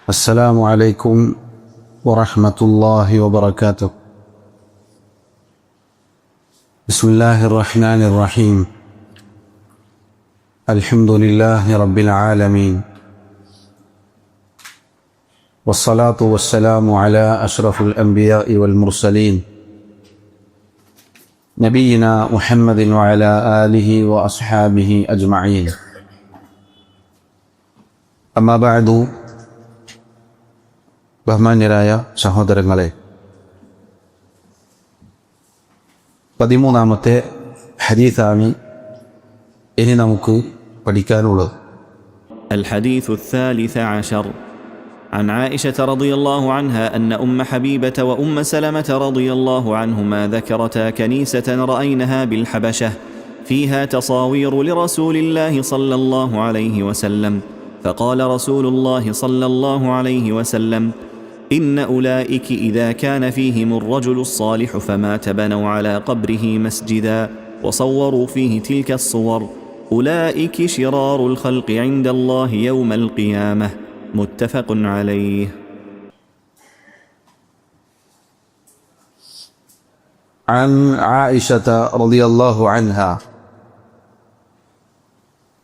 السلام عليكم ورحمة الله وبركاته. بسم الله الرحمن الرحيم. الحمد لله رب العالمين، والصلاة والسلام على أشرف الأنبياء والمرسلين نبينا محمد وعلى آله وأصحابه أجمعين. أما بعد، ബഹുമാന്യരായ സഹോദരങ്ങളെ, 13ാമത്തെ ഹദീസാണ് ഇനി നമുക്ക് പഠിക്കാനുള്ളത്. الحديث الثالث عشر عن عائشة رضي الله عنها أن أم حبيبة وأم سلمة رضي الله عنهما ذكرتا كنيسة رأينها بالحبشة فيها تصاوير لرسول الله صلى الله عليه وسلم، فقال رسول الله صلى الله عليه وسلم: إن أولئك إذا كان فيهم الرجل الصالح فمات بنوا على قبره مسجدا وصوروا فيه تلك الصور، أولئك شرار الخلق عند الله يوم القيامة. متفق عليه. عن عائشة رضي الله عنها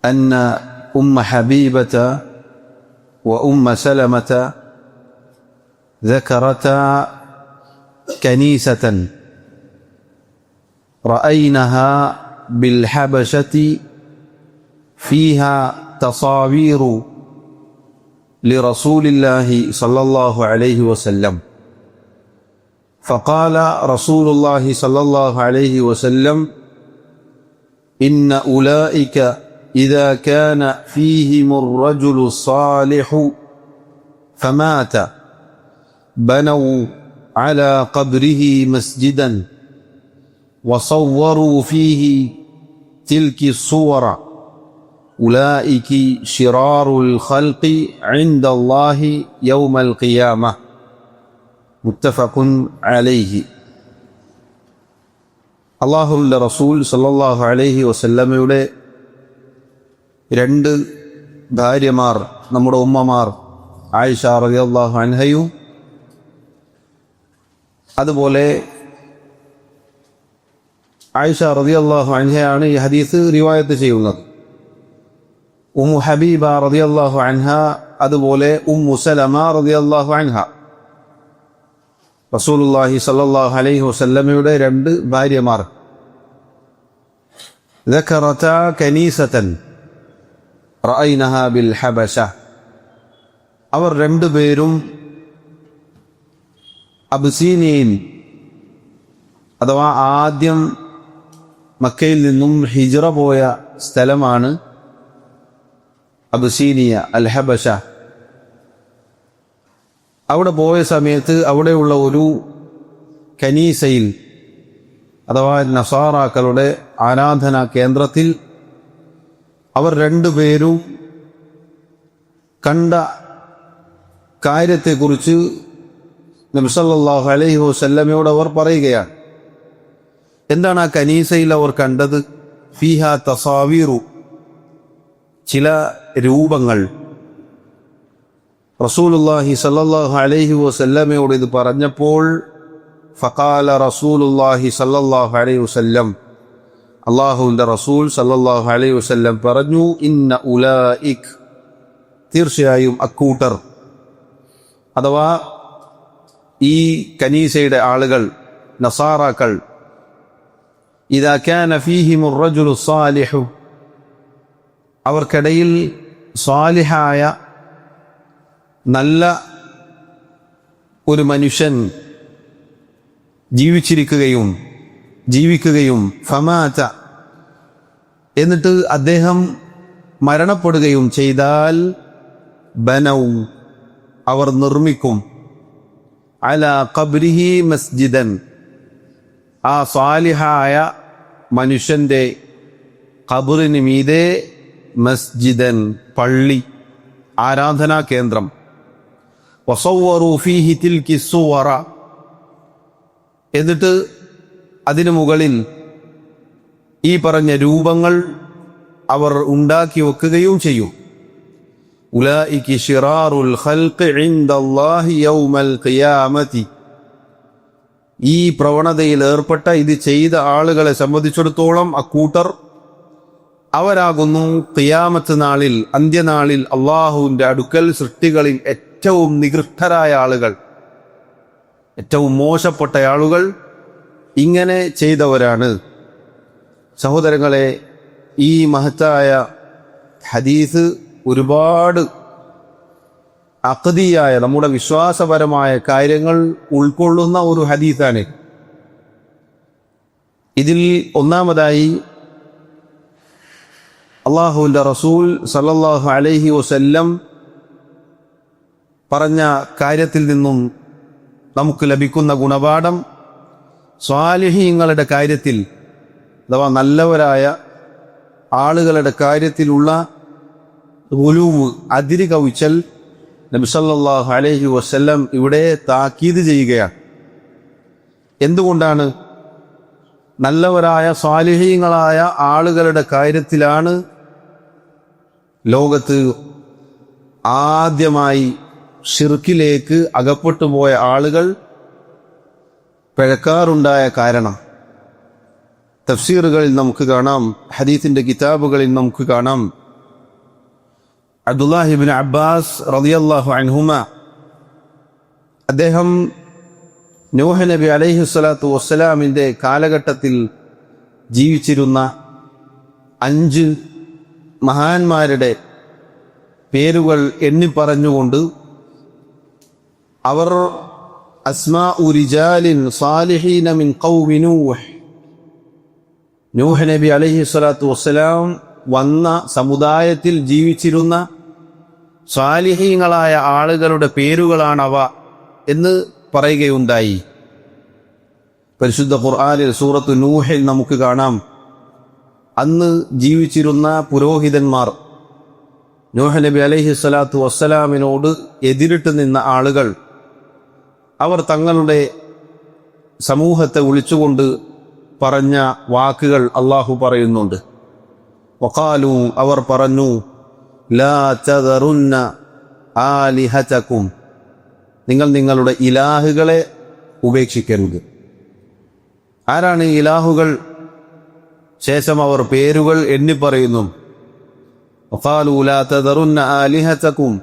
أن أم حبيبة وأم سلمة ذكرتا كنيسة رأينها بالحبشة فيها تصاوير لرسول الله صلى الله عليه وسلم، فقال رسول الله صلى الله عليه وسلم: إن أولئك إذا كان فيهم الرجل الصالح فمات بنوا على قبره مسجدا وصوروا فيه تلك الصور، أولئك شرار الخلق عند الله يوم القيامة. متفق عليه. അല്ലാഹുവിൻ്റെ റസൂൽ സല്ലല്ലാഹു അലൈഹി വസല്ലമയുടെ രണ്ട് ഭാര്യമാർ, നമ്മുടെ ഉമ്മമാർ ആയിഷ റളിയല്ലാഹു അൻഹയും അതുപോലെ ആയിഷ റളിയല്ലാഹു അൻഹയാണ് ഈ ഹദീസ് റിവായത്ത് ചെയ്യുന്നത്. ഉമ്മു ഹബീബ റളിയല്ലാഹു അൻഹ അതുപോലെ ഉമ്മു സലമ റളിയല്ലാഹു അൻഹ റസൂലുള്ളാഹി സ്വല്ലല്ലാഹു അലൈഹി വസല്ലമയുടെ രണ്ട് ഭാര്യമാർ. ذكرتا كنيسة رأينها بالحبشة. അവർ രണ്ടുപേരും അബിസീനിയയിൽ അഥവാ ആദ്യം മക്കയിൽ നിന്നും ഹിജ്റ പോയ സ്ഥലമാണ് അബിസീനിയ, അൽ ഹബശ. അവിടെ പോയ സമയത്ത് അവിടെയുള്ള ഒരു കനീസയിൽ അഥവാ നസാറാക്കളുടെ ആരാധനാ കേന്ദ്രത്തിൽ അവർ രണ്ടുപേരും കണ്ട കാര്യത്തെക്കുറിച്ച് നബി സല്ലല്ലാഹു അലൈഹി വസല്ലമയോട് അവർ പറയുകയാണ്. എന്താണ് ആ കനീസയിൽ അവർ കണ്ടത്? ഫീഹാ തസാവീറു, ചില രൂപങ്ങൾ. റസൂലുള്ളാഹി സ്വല്ലല്ലാഹു അലൈഹി വസല്ലമയോട് ഇത് പറഞ്ഞപ്പോൾ ഫഖാല റസൂലുള്ളാഹി സ്വല്ലല്ലാഹു അലൈഹി വസല്ലം, അല്ലാഹുവിൻ്റെ റസൂൽ സ്വല്ലല്ലാഹു അലൈഹി വസല്ലം പറഞ്ഞു: ഇന്ന ഉലൈക്, തീർച്ചയായും അക്കൂട്ടർ അഥവാ ഈ കനീസയുടെ ആളുകൾ, നസാറാക്കൾ, ഇദാ കാന ഫീഹിമുർ റജുലു സ്സാലിഹു, അവർക്കിടയിൽ സ്വാലിഹായ നല്ല ഒരു മനുഷ്യൻ ജീവിക്കുകയും ഫമാത, എന്നിട്ട് അദ്ദേഹം മരണപ്പെടുകയും ചെയ്താൽ ബനൗ, അവർ നിർമ്മിക്കും, അലാ ഖബ്രിഹി മസ്ജിദൻ, ആ സ്വാലിഹായ മനുഷ്യന്റെ ഖബറിന് മീതെ മസ്ജിദൻ, പള്ളി, ആരാധനാ കേന്ദ്രം. വസവ്വറു ഫീഹി തിൽകി സുവറ, എന്നിട്ട് അതിനു മുകളിൽ ഈ പറഞ്ഞ രൂപങ്ങൾ അവർ ഉണ്ടാക്കി വെക്കുകയും ചെയ്യും. ഉലൈക ശിറാറുൽ ഖൽഖി ഇൻദല്ലാഹി യൗമൽ ഖിയാമത്തി. ഈ പ്രവണതയിൽ ഏർപ്പെട്ട ഇത് ചെയ്ത ആളുകളെ സംബന്ധിച്ചിടത്തോളം അക്കൂട്ടർ അവരാകുന്നു ഖിയാമത്ത് നാളിൽ, അന്ത്യനാളിൽ അള്ളാഹുവിന്റെ അടുക്കൽ സൃഷ്ടികളിൽ ഏറ്റവും നികൃഷ്ടരായ ആളുകൾ, ഏറ്റവും മോശപ്പെട്ട ആളുകൾ ഇങ്ങനെ ചെയ്തവരാണ്. സഹോദരങ്ങളെ, ഈ മഹത്തായ ഹദീസ് ഒരുപാട് അഖദിയായ നമ്മുടെ വിശ്വാസപരമായ കാര്യങ്ങൾ ഉൾക്കൊള്ളുന്ന ഒരു ഹദീസാണ്. ഇതിൽ ഒന്നാമതായി അള്ളാഹുവിന്റെ റസൂൽ സല്ലല്ലാഹു അലൈഹി വസല്ലം പറഞ്ഞ കാര്യത്തിൽ നിന്നും നമുക്ക് ലഭിക്കുന്ന ഗുണപാഠം, സ്വാലിഹീങ്ങളുടെ കാര്യത്തിൽ അഥവാ നല്ലവരായ ആളുകളുടെ കാര്യത്തിലുള്ള ഗുലൂവ്, അതിര് കവിച്ചൽ നബി സല്ലല്ലാഹു അലൈഹി വസല്ലം ഇവിടെ താക്കീത് ചെയ്യുകയാണ്. എന്തുകൊണ്ടാണ്? നല്ലവരായ സ്വാലിഹീങ്ങളായ ആളുകളുടെ കാര്യത്തിലാണ് ലോകത്ത് ആദ്യമായി ഷിർക്കിലേക്ക് അകപ്പെട്ടു പോയ ആളുകൾ പിഴക്കാറുണ്ടായ കാരണം. തഫ്സീറുകളിൽ നമുക്ക് കാണാം, ഹദീസിന്റെ കിതാബുകളിൽ നമുക്ക് കാണാം, അബ്ദുല്ലാഹി ഇബ്നു അബ്ബാസ് റളിയല്ലാഹു അൻഹുമ അദ്ദേഹം നൂഹ് നബി അലൈഹി സ്വലാത്തു വസ്സലാമിന്റെ കാലഘട്ടത്തിൽ ജീവിച്ചിരുന്ന 5 മഹാന്മാരുടെ പേരുകൾ എണ്ണിപ്പറഞ്ഞുകൊണ്ട് അവർ അസ്മാഉ റിജാലിൻ സാലിഹീന മിൻ ഖൗമി നൂഹ്, നൂഹ് നബി അലൈഹി സ്വലാത്തു വസ്സലാം വന്ന സമുദായത്തിൽ ജീവിച്ചിരുന്ന സാലിഹീങ്ങളായ ആളുകളുടെ പേരുകളാണവ എന്ന് പറയുകയുണ്ടായി. പരിശുദ്ധ ഖുർആനിൽ സൂറത്തു നൂഹിൽ നമുക്ക് കാണാം, അന്ന് ജീവിച്ചിരുന്ന പുരോഹിതന്മാർ, നൂഹ് നബി അലൈഹി സ്വലാത്തു വസ്സലാമിനോട് എതിരിട്ട് നിന്ന ആളുകൾ, അവർ തങ്ങളുടെ സമൂഹത്തെ വിളിച്ചുകൊണ്ട് പറഞ്ഞ വാക്കുകൾ അള്ളാഹു പറയുന്നുണ്ട്. വഖാലു, അവർ പറഞ്ഞു, ലാ തദറുന്ന ആലിഹതകും, നിങ്ങൾ നിങ്ങളുടെ ഇലാഹുകളെ ഉപേക്ഷിക്കരുത്. ആരാണ് ഈ ഇലാഹുകൾ? ശേഷം അവർ പേരുകൾ എണ്ണിപ്പറയുന്നു. വഖാലു ലാ തദറുന്ന ആലിഹതകും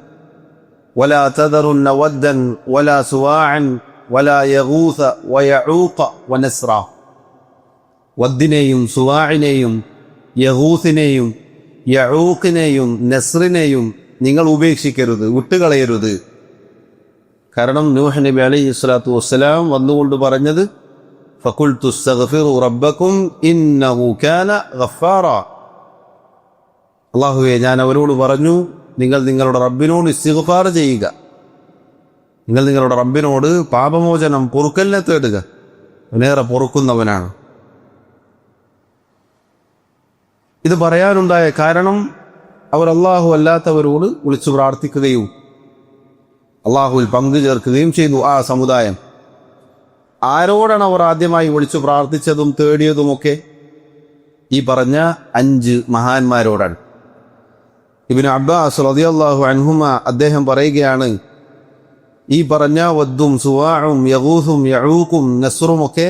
വലാ തദറുന്ന വദ്ദൻ വലാ സുവാഅൻ വലാ യഗൂസ വയഊഖ വനസ്റ. വദ്ദിനെയും സുവാഇനെയും യഗൂസിനെയും യഊഖിനെയും നസ്റിനെയും നിങ്ങൾ ഉപേക്ഷിക്കരുത്, വിട്ടുകളയരുത്. കാരണം നൂഹ് നബി അലൈഹി സ്വലാത്തു വസ്സലാം വന്നുകൊണ്ട് പറഞ്ഞത്, ഫഖുൽതു അസ്തഗ്ഫിറു റബ്ബക്കും ഇന്നഹു കാന ഗഫാറ. അല്ലാഹുവേ, ഞാൻ അവരോട് പറഞ്ഞു, നിങ്ങൾ നിങ്ങളുടെ റബ്ബിനോട് ഇസ്തിഗ്ഫാർ ചെയ്യുക, നിങ്ങൾ നിങ്ങളുടെ റബ്ബിനോട് പാപമോചനം, പൊറുക്കലിനെ തേടുക, അവനേറെ പൊറുക്കുന്നവനാണ്. ഇത് പറയാനുണ്ടായ കാരണം, അവർ അള്ളാഹു അല്ലാത്തവരോട് വിളിച്ചു പ്രാർത്ഥിക്കുകയും അള്ളാഹുവിൽ പങ്കു ചേർക്കുകയും ചെയ്തു. ആ സമുദായം ആരോടാണ് അവർ ആദ്യമായി വിളിച്ചു പ്രാർത്ഥിച്ചതും തേടിയതുമൊക്കെ? ഈ പറഞ്ഞ 5 മഹാന്മാരോടാണ്. ഇബ്നു അബ്ബാസ് റളിയല്ലാഹു അൻഹുമ അദ്ദേഹം പറയുകയാണ്, ഈ പറഞ്ഞ വദ്ദും സുവാഉം യഗൂസും യഊഖും നസ്റുമൊക്കെ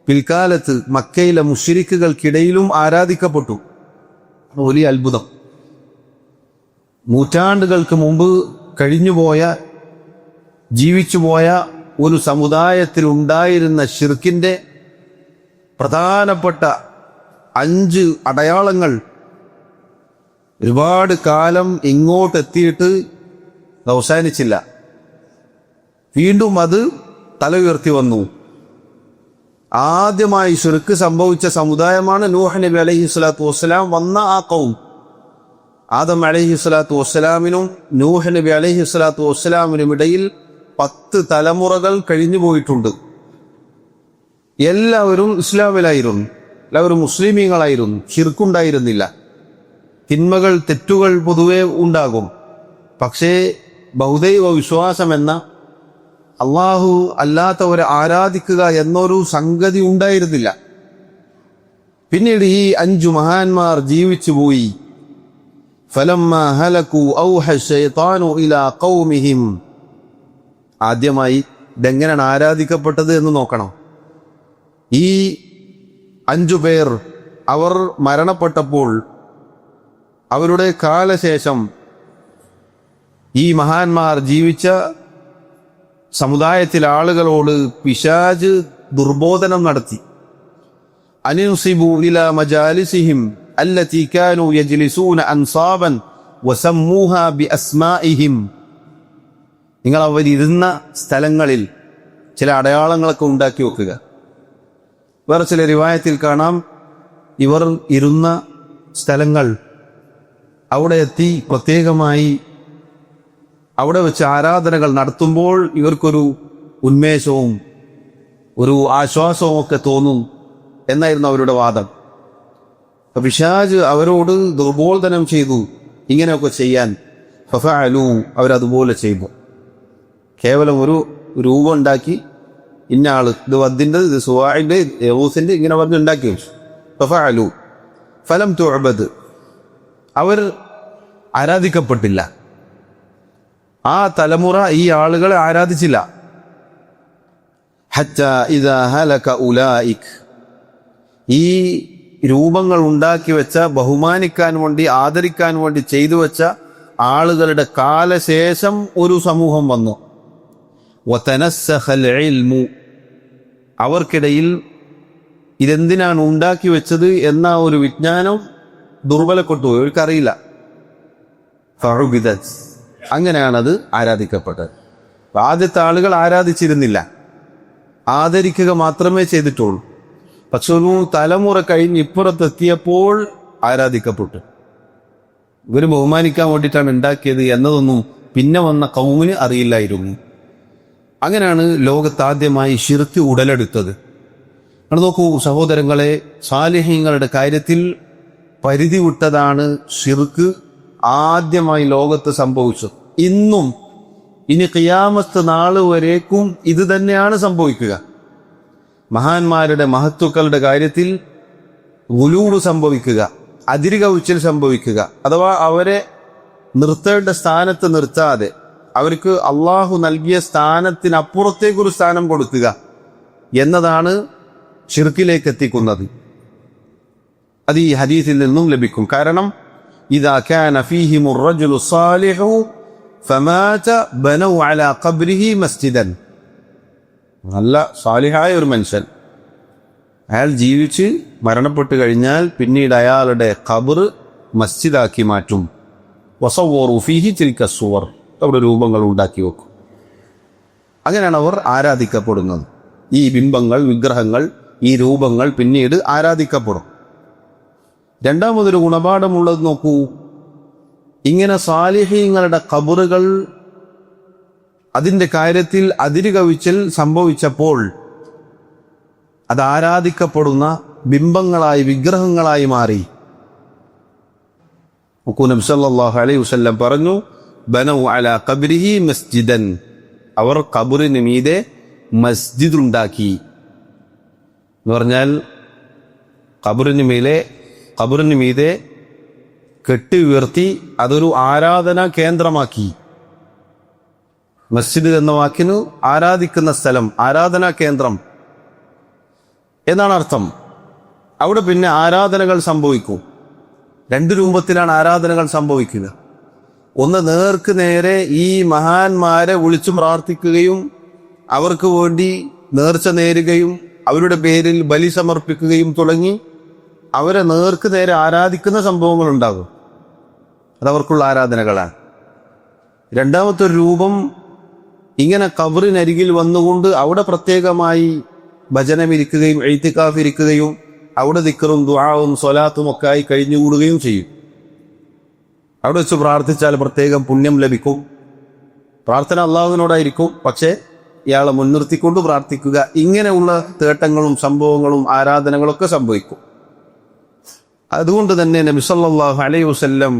പിൽക്കാലത്ത് മക്കയിലെ മുശ്രിക്കുകൾക്കിടയിലും ആരാധിക്കപ്പെട്ടു. വലിയ അത്ഭുതം. നൂറ്റാണ്ടുകൾക്ക് മുമ്പ് കഴിഞ്ഞുപോയ, ജീവിച്ചുപോയ ഒരു സമുദായത്തിൽ ഉണ്ടായിരുന്ന ശിർക്കിന്റെ പ്രധാനപ്പെട്ട 5 അടയാളങ്ങൾ ഒരുപാട് കാലം ഇങ്ങോട്ടെത്തിയിട്ട് അവസാനിച്ചില്ല. വീണ്ടും അത് തല ഉയർത്തി വന്നു. ആദ്യമായി ശിർക്ക് സംഭവിച്ച സമുദായമാണ് നൂഹ് നബി അലൈഹി സ്വലാത്തു വസ്സലാം വന്ന ആ ഖൗം. ആദം അലൈഹി സ്വലാത്തു വസ്സലാമിനും നൂഹ് നബി അലൈഹി സ്വലാത്തു വസ്സലാമിനും ഇടയിൽ 10 തലമുറകൾ കഴിഞ്ഞു പോയിട്ടുണ്ട്. എല്ലാവരും ഇസ്ലാമിലായിരുന്നു, എല്ലാവരും മുസ്ലിമീങ്ങളായിരുന്നു, ശിർക്കുണ്ടായിരുന്നില്ല. തിന്മകൾ, തെറ്റുകൾ പൊതുവെ ഉണ്ടാകും, പക്ഷേ ബഹുദൈവ വിശ്വാസം എന്ന അള്ളാഹു അല്ലാത്തവരെ ആരാധിക്കുക എന്നൊരു സംഗതി ഉണ്ടായിരുന്നില്ല. പിന്നീട് ഈ 5 മഹാന്മാർ ജീവിച്ചു പോയി. ഫലമ്മാ ഹലകു ഔഹ ശൈത്താനു ഇലാ ഖൗമിഹിം. ആദ്യമായി ഇതെങ്ങനെയാണ് ആരാധിക്കപ്പെട്ടത് എന്ന് നോക്കണം. ഈ 5 പേർ അവർ മരണപ്പെട്ടപ്പോൾ അവരുടെ കാലശേഷം ഈ മഹാന്മാർ ജീവിച്ച സമുദായത്തിലെ ആളുകളോട് പിശാച് ദുർബോധനം നടത്തി. അനിൻസിബു ഇലാ മജാലിസിഹിം അല്ലതി കാനൂ യജ്ലിസൂന അൻസാബൻ വസമ്മൂഹാ ബിഅസ്മാഇഹിം. നിങ്ങൾ അവരിരുന്ന സ്ഥലങ്ങളിൽ ചില അടയാളങ്ങളൊക്കെ ഉണ്ടാക്കി വെക്കുക. വേറെ ചില റിവായത്തിൽ കാണാം, ഇവർ ഇരുന്ന സ്ഥലങ്ങൾ അവിടെ എത്തി പ്രത്യേകമായി അവിടെ വെച്ച് ആരാധനകൾ നടത്തുമ്പോൾ ഇവർക്കൊരു ഉന്മേഷവും ഒരു ആശ്വാസവും ഒക്കെ തോന്നും എന്നായിരുന്നു അവരുടെ വാദം. പിശാച് അവരോട് ദുർബോധനം ചെയ്തു ഇങ്ങനെയൊക്കെ ചെയ്യാൻ. ഫഫഅലു, അവരതുപോലെ ചെയ്തു. കേവലം ഒരു രൂപം ഉണ്ടാക്കി, ഇന്ന ആള് ഇത് വദ്ദിൻ്റെ, ഇത് സുവാഇൻ്റെ, യഹൂസിൻ്റെ ഇങ്ങനെ പറഞ്ഞുണ്ടാക്കി വെച്ചു. ഫഫഅലു ഫലം തുഅബദ്, അവർ ആരാധിക്കപ്പെട്ടില്ല. ആ തലമുറ ഈ ആളുകളെ ആരാധിച്ചില്ല. ഹത്താ ഇദാ ഹലക ഉലൈക്, ഈ രൂപങ്ങൾ ഉണ്ടാക്കി വെച്ച, ബഹുമാനിക്കാൻ വേണ്ടി ആദരിക്കാൻ വേണ്ടി ചെയ്തു വെച്ച ആളുകളുടെ കാലശേഷം ഒരു സമൂഹം വന്നു. വതനസ്സഖൽ ഇൽമു, അവർക്കിടയിൽ ഇതെന്തിനാണ് ഉണ്ടാക്കി വെച്ചത് എന്ന ഒരു വിജ്ഞാനം ദുർബലപ്പെട്ടുപോയി, അവർക്കറിയില്ല. ഫഉബിദത്, അങ്ങനെയാണത് ആരാധിക്കപ്പെട്ടത്. ആദ്യത്തെ ആളുകൾ ആരാധിച്ചിരുന്നില്ല, ആദരിക്കുക മാത്രമേ ചെയ്തിട്ടുള്ളൂ. പക്ഷെ ഒരു തലമുറ കഴിഞ്ഞ് ഇപ്പുറത്തെത്തിയപ്പോൾ ആരാധിക്കപ്പെട്ടു. ഇവർ ബഹുമാനിക്കാൻ വേണ്ടിയിട്ടാണ് ഉണ്ടാക്കിയത് എന്നതൊന്നും പിന്നെ വന്ന കൗമിന് അറിയില്ലായിരുന്നു. അങ്ങനെയാണ് ലോകത്താദ്യമായി ശിർക്ക് ഉടലെടുത്തത്. അത് നോക്കൂ സഹോദരങ്ങളെ, സാലിഹീങ്ങളുടെ കാര്യത്തിൽ പരിധി വിട്ടതാണ് ശിർക്ക് ആദ്യമായി ലോകത്ത് സംഭവിച്ചത്. ഇന്നും ഇനി ഖിയാമത്ത് നാള് വരേക്കും ഇത് തന്നെയാണ് സംഭവിക്കുക. മഹാന്മാരുടെ മഹത്തുക്കളുടെ കാര്യത്തിൽ ഗുലൂവ് സംഭവിക്കുക, അതിരുകവിച്ചിൽ സംഭവിക്കുക, അഥവാ അവരെ നിർത്തേണ്ട സ്ഥാനത്ത് നിർത്താതെ അവർക്ക് അള്ളാഹു നൽകിയ സ്ഥാനത്തിനപ്പുറത്തേക്കൊരു സ്ഥാനം കൊടുക്കുക എന്നതാണ് ശിർക്കിലേക്ക് എത്തിക്കുന്നത്. അത് ഈ ഹദീസിൽ നിന്നും ലഭിക്കും. കാരണം ഇദാ കാന ഫീഹിമുർ റജുലു സാലിഹു ഫമാത ബനൗ അലാ ഖബ്രിഹി മസ്ജിദൻ, നല്ല സാലിഹായ ഒരു മനുഷ്യൻ, അയാൾ ജീവിച്ച് മരണപ്പെട്ട് കഴിഞ്ഞാൽ പിന്നീട് അയാളുടെ ഖബർ മസ്ജിദാക്കി മാറ്റും. വസവ്വറു ഫീഹി തിൽക സുവർ, അവിടെ രൂപങ്ങൾ ഉണ്ടാക്കി വെക്കും. അങ്ങനെയാണ് അവർ ആരാധിക്കപ്പെടുന്നത്. ഈ ബിംബങ്ങൾ, വിഗ്രഹങ്ങൾ, ഈ രൂപങ്ങൾ പിന്നീട് ആരാധിക്കപ്പെടും. രണ്ടാമതൊരു ഗുണപാഠമുള്ളത് നോക്കൂ. ഇങ്ങനെ സാലിഹീങ്ങളുടെ ഖബറുകൾ അതിൻ്റെ കാര്യത്തിൽ അതിരുകവിച്ചൽ സംഭവിച്ചപ്പോൾ അത് ആരാധിക്കപ്പെടുന്ന ബിംബങ്ങളായി, വിഗ്രഹങ്ങളായി മാറി. നബി സല്ലല്ലാഹു അലൈഹി വസല്ലം പറഞ്ഞു, ബനൗ അലാ ഖബ്രിഹി മസ്ജിദൻ, അവർ ഖബറിന് മീതെ മസ്ജിദ് ഉണ്ടാക്കി എന്ന് പറഞ്ഞാൽ ഖബറിന് മീതെ കെട്ടി ഉയർത്തി അതൊരു ആരാധനാ കേന്ദ്രമാക്കി. മസ്ജിദ് എന്ന വാക്കിന് ആരാധിക്കുന്ന സ്ഥലം, ആരാധനാ കേന്ദ്രം എന്നാണ് അർത്ഥം. അവിടെ പിന്നെ ആരാധനകൾ സംഭവിക്കും. 2 രൂപത്തിലാണ് ആരാധനകൾ സംഭവിക്കുക. ഒന്ന്, നേർക്ക് നേരെ ഈ മഹാന്മാരെ വിളിച്ചു പ്രാർത്ഥിക്കുകയും അവർക്ക് വേണ്ടി നേർച്ച നേരുകയും അവരുടെ പേരിൽ ബലി സമർപ്പിക്കുകയും തുടങ്ങി അവരെ നേർക്ക് നേരെ ആരാധിക്കുന്ന സംഭവങ്ങൾ ഉണ്ടാകും. അതവർക്കുള്ള ആരാധനകളാണ്. രണ്ടാമത്തെ രൂപം, ഇങ്ങനെ ഖബറിനരികിൽ വന്നുകൊണ്ട് അവിടെ പ്രത്യേകമായി ഭജനമിരിക്കുകയും ഇഅ്തികാഫ് ഇരിക്കുകയും അവിടെ ദിക്റും ദുആവും സ്വലാത്തും ഒക്കെ ആയി കഴിഞ്ഞുകൂടുകയും ചെയ്യും. അവിടെ വെച്ച് പ്രാർത്ഥിച്ചാൽ പ്രത്യേകം പുണ്യം ലഭിക്കും. പ്രാർത്ഥന അള്ളാഹുവിനോടായിരിക്കും, പക്ഷേ ഇയാളെ മുൻനിർത്തിക്കൊണ്ട് പ്രാർത്ഥിക്കുക. ഇങ്ങനെയുള്ള തേട്ടങ്ങളും സംഭവങ്ങളും ആരാധനകളൊക്കെ സംഭവിക്കും. അതുകൊണ്ട് തന്നെ നബി സല്ലല്ലാഹു അലൈഹി വസല്ലം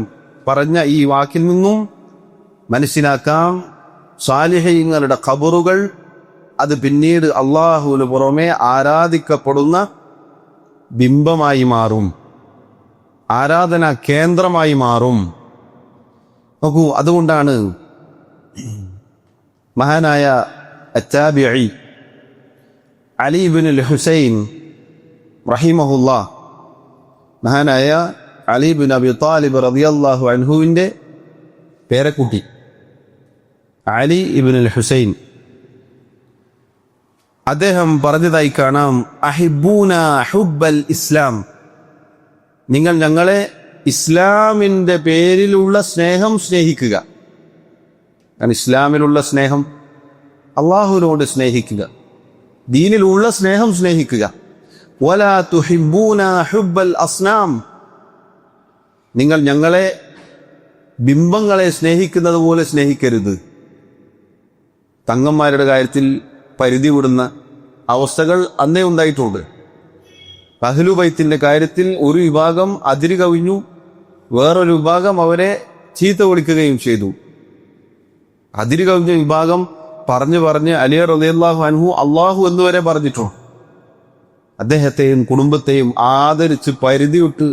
പറഞ്ഞ ഈ വാക്കിൽ നിന്നും മനസ്സിലാക്കാം, സാലിഹീങ്ങളുടെ ഖബറുകൾ അത് പിന്നീട് അള്ളാഹുവിന് പുറമെ ആരാധിക്കപ്പെടുന്ന ബിംബമായി മാറും, ആരാധനാ കേന്ദ്രമായി മാറും. നോക്കൂ, അതുകൊണ്ടാണ് മഹാനായ അത്താബിഈ അലി ഇബ്നുൽ ഹുസൈൻ റഹിമഹുല്ലാഹ്, മഹാനായ അലി ഇബ്നു അബി ത്വാലിബ് റളിയല്ലാഹു അൻഹുവിന്റെ പേരക്കുട്ടി അലി ഇബ്നുൽ ഹുസൈൻ, അദ്ദേഹം പറഞ്ഞതായി കാണാം, അഹിബ്ബൂന ഹുബ്ബൽ ഇസ്ലാം, നിങ്ങൾ ഞങ്ങളെ ഇസ്ലാമിൻ്റെ പേരിലുള്ള സ്നേഹം സ്നേഹിക്കുക. കാരണം ഇസ്ലാമിലുള്ള സ്നേഹം, അള്ളാഹുവിനോട് സ്നേഹിക്കുക, ദീനിലുള്ള സ്നേഹം സ്നേഹിക്കുക. വലാ തുഹിബ്ബൂന ഹുബ്ബൽ അസ്നാം, നിങ്ങൾ ഞങ്ങളെ ബിംബങ്ങളെ സ്നേഹിക്കുന്നത് പോലെ സ്നേഹിക്കരുത്. തങ്ങന്മാരുടെ കാര്യത്തിൽ പരിധി വിടുന്ന അവസ്ഥകൾ അന്നേ ഉണ്ടായിട്ടുണ്ട്. അഹ്ലു ബൈത്തിന്റെ കാര്യത്തിൽ ഒരു വിഭാഗം അതിര് കവിഞ്ഞു, വേറൊരു വിഭാഗം അവരെ ചീത്ത വിളിക്കുകയും ചെയ്തു. അതിര് കവിഞ്ഞ വിഭാഗം പറഞ്ഞ് അലി റളിയല്ലാഹു അൻഹു അള്ളാഹു എന്നുവരെ പറഞ്ഞിട്ടുണ്ട്. അദ്ദേഹത്തെയും കുടുംബത്തെയും ആദരിച്ച് പരിധി വിട്ട്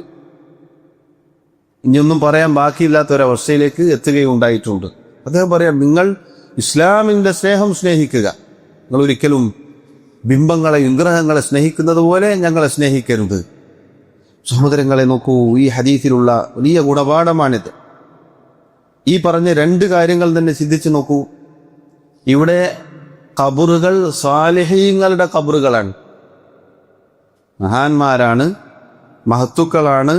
ഇനിയൊന്നും പറയാൻ ബാക്കിയില്ലാത്ത ഒരവസ്ഥയിലേക്ക് എത്തുകയുണ്ടായിട്ടുണ്ട്. അദ്ദേഹം പറയാം, നിങ്ങൾ ഇസ്ലാമിന്റെ സ്നേഹം സ്നേഹിക്കുക, നിങ്ങൾ ഒരിക്കലും ബിംബങ്ങളെ വിഗ്രഹങ്ങളെ സ്നേഹിക്കുന്നത് പോലെ ഞങ്ങളെ സ്നേഹിക്കരുത്. സഹോദരങ്ങളെ നോക്കൂ, ഈ ഹദീസിലുള്ള വലിയ ഗുണപാഠമാണിത്. ഈ പറഞ്ഞ രണ്ട് കാര്യങ്ങൾ തന്നെ ചിന്തിച്ചു നോക്കൂ. ഇവിടെ ഖബറുകൾ സാലിഹീങ്ങളുടെ ഖബറുകളാണ്, മഹാന്മാരാണ്, മഹത്തുക്കളാണ്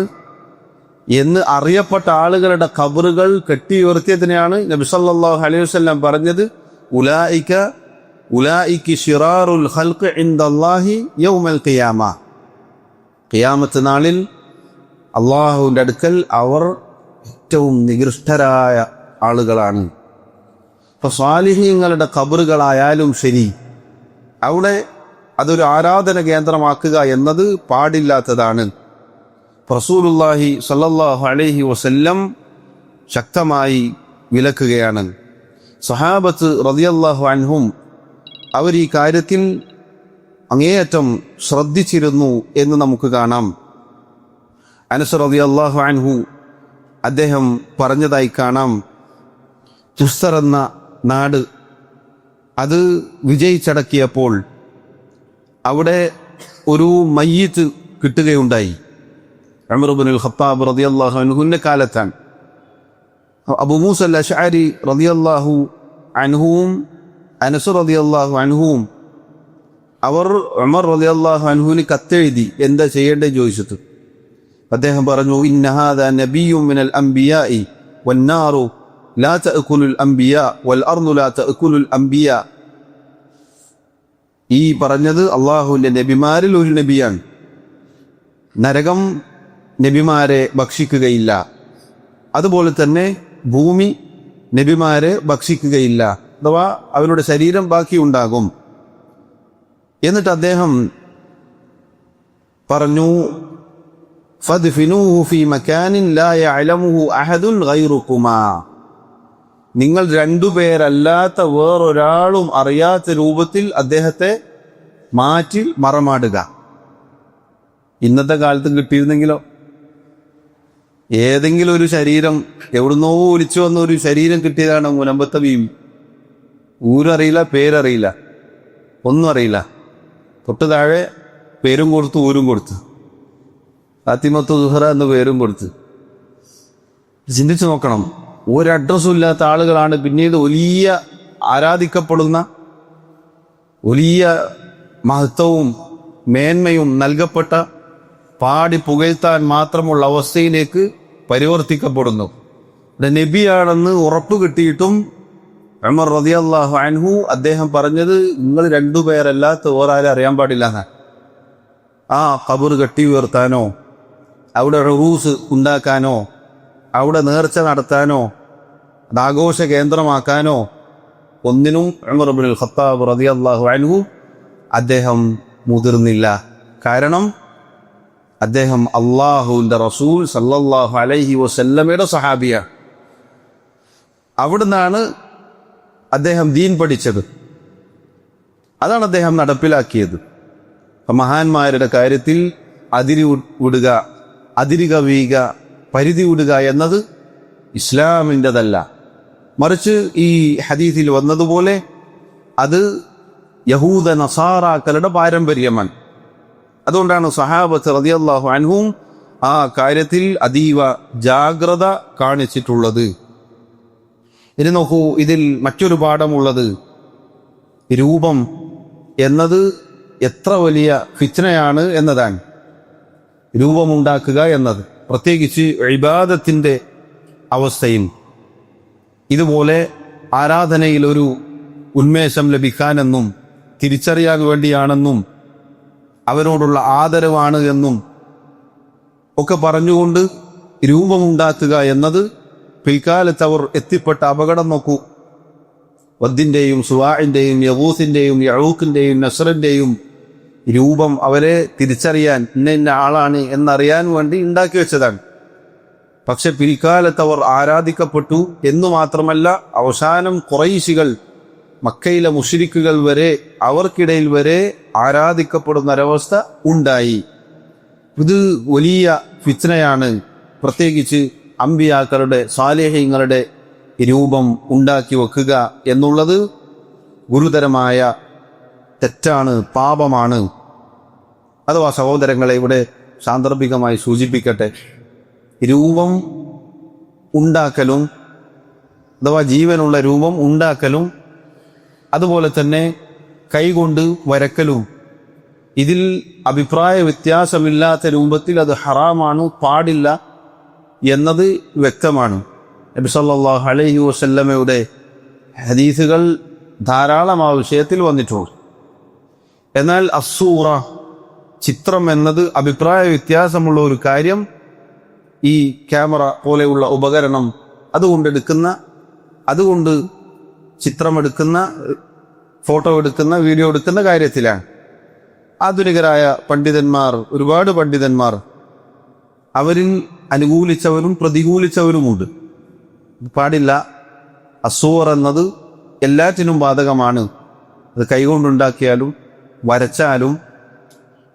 എന്ന് അറിയപ്പെട്ട ആളുകളുടെ ഖബറുകൾ കെട്ടിയുയർത്തിയതിനെയാണ് നബി സല്ലല്ലാഹു അലൈഹി വസല്ലം പറഞ്ഞത്, ഉലായിക ശിറാറുൽ ഖൽഖ് ഇൻദല്ലാഹി യൗമൽ ഖിയാമ, ഖിയാമത്ത് നാളിൽ അള്ളാഹുവിൻ്റെ അടുക്കൽ അവർ ഏറ്റവും നികൃഷ്ടരായ ആളുകളാണ്. ഇപ്പൊ സ്വാലിഹീങ്ങളുടെ ഖബറുകളായാലും ശരി, അവിടെ അതൊരു ആരാധന കേന്ദ്രമാക്കുക എന്നത് പാടില്ലാത്തതാണ്. റസൂലുള്ളാഹി സ്വല്ലല്ലാഹു അലൈഹി വസല്ലം ശക്തമായി വിലക്കുകയാണ്. സഹാബത്ത് റളിയല്ലാഹു അൻഹും അവർ ഈ കാര്യത്തിൽ അങ്ങേയറ്റം ശ്രദ്ധിച്ചിരുന്നു എന്ന് നമുക്ക് കാണാം. അനസ് റളിയല്ലാഹു അൻഹു അദ്ദേഹം പറഞ്ഞതായി കാണാം, തുസ്തർ എന്ന നാട് അത് വിജയിച്ചടക്കിയപ്പോൾ അവിടെ ഒരു മയ്യിത്ത് കിട്ടുകയുണ്ടായി. ഉമർ ഇബ്നുൽ ഖത്താബ് റളിയല്ലാഹു അൻഹുവിന്റെ കാലത്താണ്. അബൂ മൂസ അൽ-അശ്അരി റളിയല്ലാഹു അൻഹുവും അനസ് റളിയല്ലാഹു അൻഹുവും അവർ ഉമർ റളിയല്ലാഹു അൻഹുവിന് കത്തെഴുതി എന്താ ചെയ്യേണ്ടത് ചോദിച്ചിട്ട് അദ്ദേഹം പറഞ്ഞു, ഇന്ന ഹാദാ നബിയ്യുൻ മിനൽ അംബിയാഇ വന്നാറു ലാ തഅകുലുൽ അംബിയാ വൽ അർദു ലാ തഅകുലുൽ അംബിയാ. ഈ പറഞ്ഞത് അള്ളാഹുവിന്റെ നബിമാരിൽ ഒരു നബിയാണ്, നരകം നബിമാരെ ഭക്ഷിക്കുകയില്ല, അതുപോലെ തന്നെ ഭൂമി നബിമാരെ ഭക്ഷിക്കുകയില്ല, അഥവാ അവരുടെ ശരീരം ബാക്കിയുണ്ടാകും. എന്നിട്ട് അദ്ദേഹം പറഞ്ഞു, ഫദ്ഫിനൂഹു ഫീ മകാനിൻ ലാ യഅലമുഹു അഹദുൻ ഗൈറുകുമാ, നിങ്ങൾ രണ്ടുപേരല്ലാത്ത വേറൊരാളും അറിയാത്ത രൂപത്തിൽ അദ്ദേഹത്തെ മാറ്റി മറമാടുക. ഇന്നത്തെ കാലത്ത് കിട്ടിയിരുന്നെങ്കിലോ, ഏതെങ്കിലും ഒരു ശരീരം എവിടുന്നോ ഒലിച്ചു വന്ന ഒരു ശരീരം കിട്ടിയതാണ് മുനമ്പത്തെ ബീവി. ഊരറിയില്ല, പേരറിയില്ല, ഒന്നും അറിയില്ല. തൊട്ട് താഴെ പേരും കൊടുത്തു, ഊരും കൊടുത്തു, ഫാത്തിമത്തു സുഹറ എന്ന് പേരും കൊടുത്ത്. ചിന്തിച്ചു നോക്കണം, ഒരു അഡ്രസ്സും ഇല്ലാത്ത ആളുകളാണ് പിന്നീട് വലിയ ആരാധിക്കപ്പെടുന്ന, വലിയ മഹത്വവും മേന്മയും നൽകപ്പെട്ട, പാടി പുകഴ്ത്താൻ മാത്രമുള്ള അവസ്ഥയിലേക്ക് പരിവർത്തിക്കപ്പെടുന്നു. നബിയാണെന്ന് ഉറപ്പ് കിട്ടിയിട്ടും ഉമർ റളിയല്ലാഹു അൻഹു അദ്ദേഹം പറഞ്ഞത്, നിങ്ങൾ രണ്ടുപേരല്ലാത്ത വേറാരും അറിയാൻ പാടില്ല എന്നാണ്. ആ ഖബർ കെട്ടി ഉയർത്താനോ അവിടെ ഉറൂസ് ഉണ്ടാക്കാനോ അവിടെ നേർച്ച നടത്താനോ അത് ആഘോഷ കേന്ദ്രമാക്കാനോ ഒന്നിനും ഉമർ ഇബ്നുൽ ഖത്താബ് റളിയല്ലാഹു അൻഹു അദ്ദേഹം മുതിർന്നില്ല. കാരണം അദ്ദേഹം അള്ളാഹുവിന്റെ റസൂൽ സല്ലല്ലാഹു അലൈഹി വസല്ലമയുടെ സഹാബിയാണ്. അവിടുന്നാണ് അദ്ദേഹം ദീൻ പഠിച്ചത്, അതാണ് അദ്ദേഹം നടപ്പിലാക്കിയത്. മഹാന്മാരുടെ കാര്യത്തിൽ അതിരി വിടുക, അതിരി കവിയുക, പരിധി വിടുക എന്നത് ഇസ്ലാമിൻ്റെതല്ല. മറിച്ച് ഈ ഹദീസിൽ വന്നതുപോലെ അത് യഹൂദ നസാറാക്കളുടെ പാരമ്പര്യമാണ്. അതുകൊണ്ടാണ് സഹാബത്ത് റളിയല്ലാഹു അൻഹും ആ കാര്യത്തിൽ അതീവ ജാഗ്രത കാണിച്ചിട്ടുള്ളത്. ഇനി നോക്കൂ, ഇതിൽ മറ്റൊരു പാഠമുള്ളത് രൂപം എന്നത് എത്ര വലിയ ഫിത്നയാണ് എന്നതാണ്. രൂപമുണ്ടാക്കുക എന്നത്, പ്രത്യേകിച്ച് ഇബാദത്തിന്റെ അവസ്ഥയിൽ, ഇതുപോലെ ആരാധനയിൽ ഒരു ഉന്മേഷം ലഭിക്കാനെന്നും തിരിച്ചറിയാൻ വേണ്ടിയാണെന്നും അവരോടുള്ള ആദരവാണ് എന്നും ഒക്കെ പറഞ്ഞുകൊണ്ട് രൂപമുണ്ടാക്കുക എന്നത് പിൽക്കാലത്ത് അവർ എത്തിപ്പെട്ട അപകടം നോക്കൂ. വദ്ദിന്റെയും സുവാഇന്റെയും യഗൂസിന്റെയും യഊഖിന്റെയും നസ്റിന്റെയും രൂപം അവരെ തിരിച്ചറിയാൻ, ഇന്ന ആളാണ് എന്നറിയാൻ വേണ്ടി ഉണ്ടാക്കി വെച്ചതാണ്. പക്ഷെ പിൽക്കാലത്ത് അവർ ആരാധിക്കപ്പെട്ടു എന്നു മാത്രമല്ല, അവസാനം ഖുറൈശികൾ, മക്കയിലെ മുശ്രിക്കുകൾ വരെ, അവർക്കിടയിൽ വരെ ആരാധിക്കപ്പെടുന്ന ഒരവസ്ഥ ഉണ്ടായി. ഇത് വലിയ ഫിത്നയാണ്. പ്രത്യേകിച്ച് അമ്പിയാക്കളുടെ, സാലിഹീങ്ങളുടെ രൂപം ഉണ്ടാക്കി വെക്കുക എന്നുള്ളത് ഗുരുതരമായ തെറ്റാണ്, പാപമാണ്. അഥവാ സഹോദരങ്ങളെ, ഇവിടെ സാന്ദർഭികമായി സൂചിപ്പിക്കട്ടെ, രൂപം ഉണ്ടാക്കലും അഥവാ ജീവനുള്ള രൂപം ഉണ്ടാക്കലും അതുപോലെ തന്നെ കൈകൊണ്ട് വരക്കലും ഇതിൽ അഭിപ്രായ വ്യത്യാസമില്ലാത്ത രൂപത്തിൽ അത് ഹറാമാണ്, പാടില്ല എന്നത് വ്യക്തമാണ്. നബി സല്ലല്ലാഹു അലൈഹി വസല്ലമയുടെ ഹദീസുകൾ ധാരാളം ആ വിഷയത്തിൽ വന്നിട്ടുണ്ട്. എന്നാൽ അസ്സൂറ, ചിത്രം എന്നത് അഭിപ്രായ വ്യത്യാസമുള്ള ഒരു കാര്യം ഈ ക്യാമറ പോലെയുള്ള ഉപകരണം അതുകൊണ്ട് ചിത്രമെടുക്കുന്ന, ഫോട്ടോ എടുക്കുന്ന, വീഡിയോ എടുക്കുന്ന കാര്യത്തിലാണ്. ആധുനികരായ പണ്ഡിതന്മാർ, ഒരുപാട് പണ്ഡിതന്മാർ, അവരിൽ അനുകൂലിച്ചവരും പ്രതികൂലിച്ചവരുമുണ്ട്. പാടില്ല. അസൂർ എന്നത് എല്ലാറ്റിനും ബാധകമാണ്. അത് കൈകൊണ്ടുണ്ടാക്കിയാലും വരച്ചാലും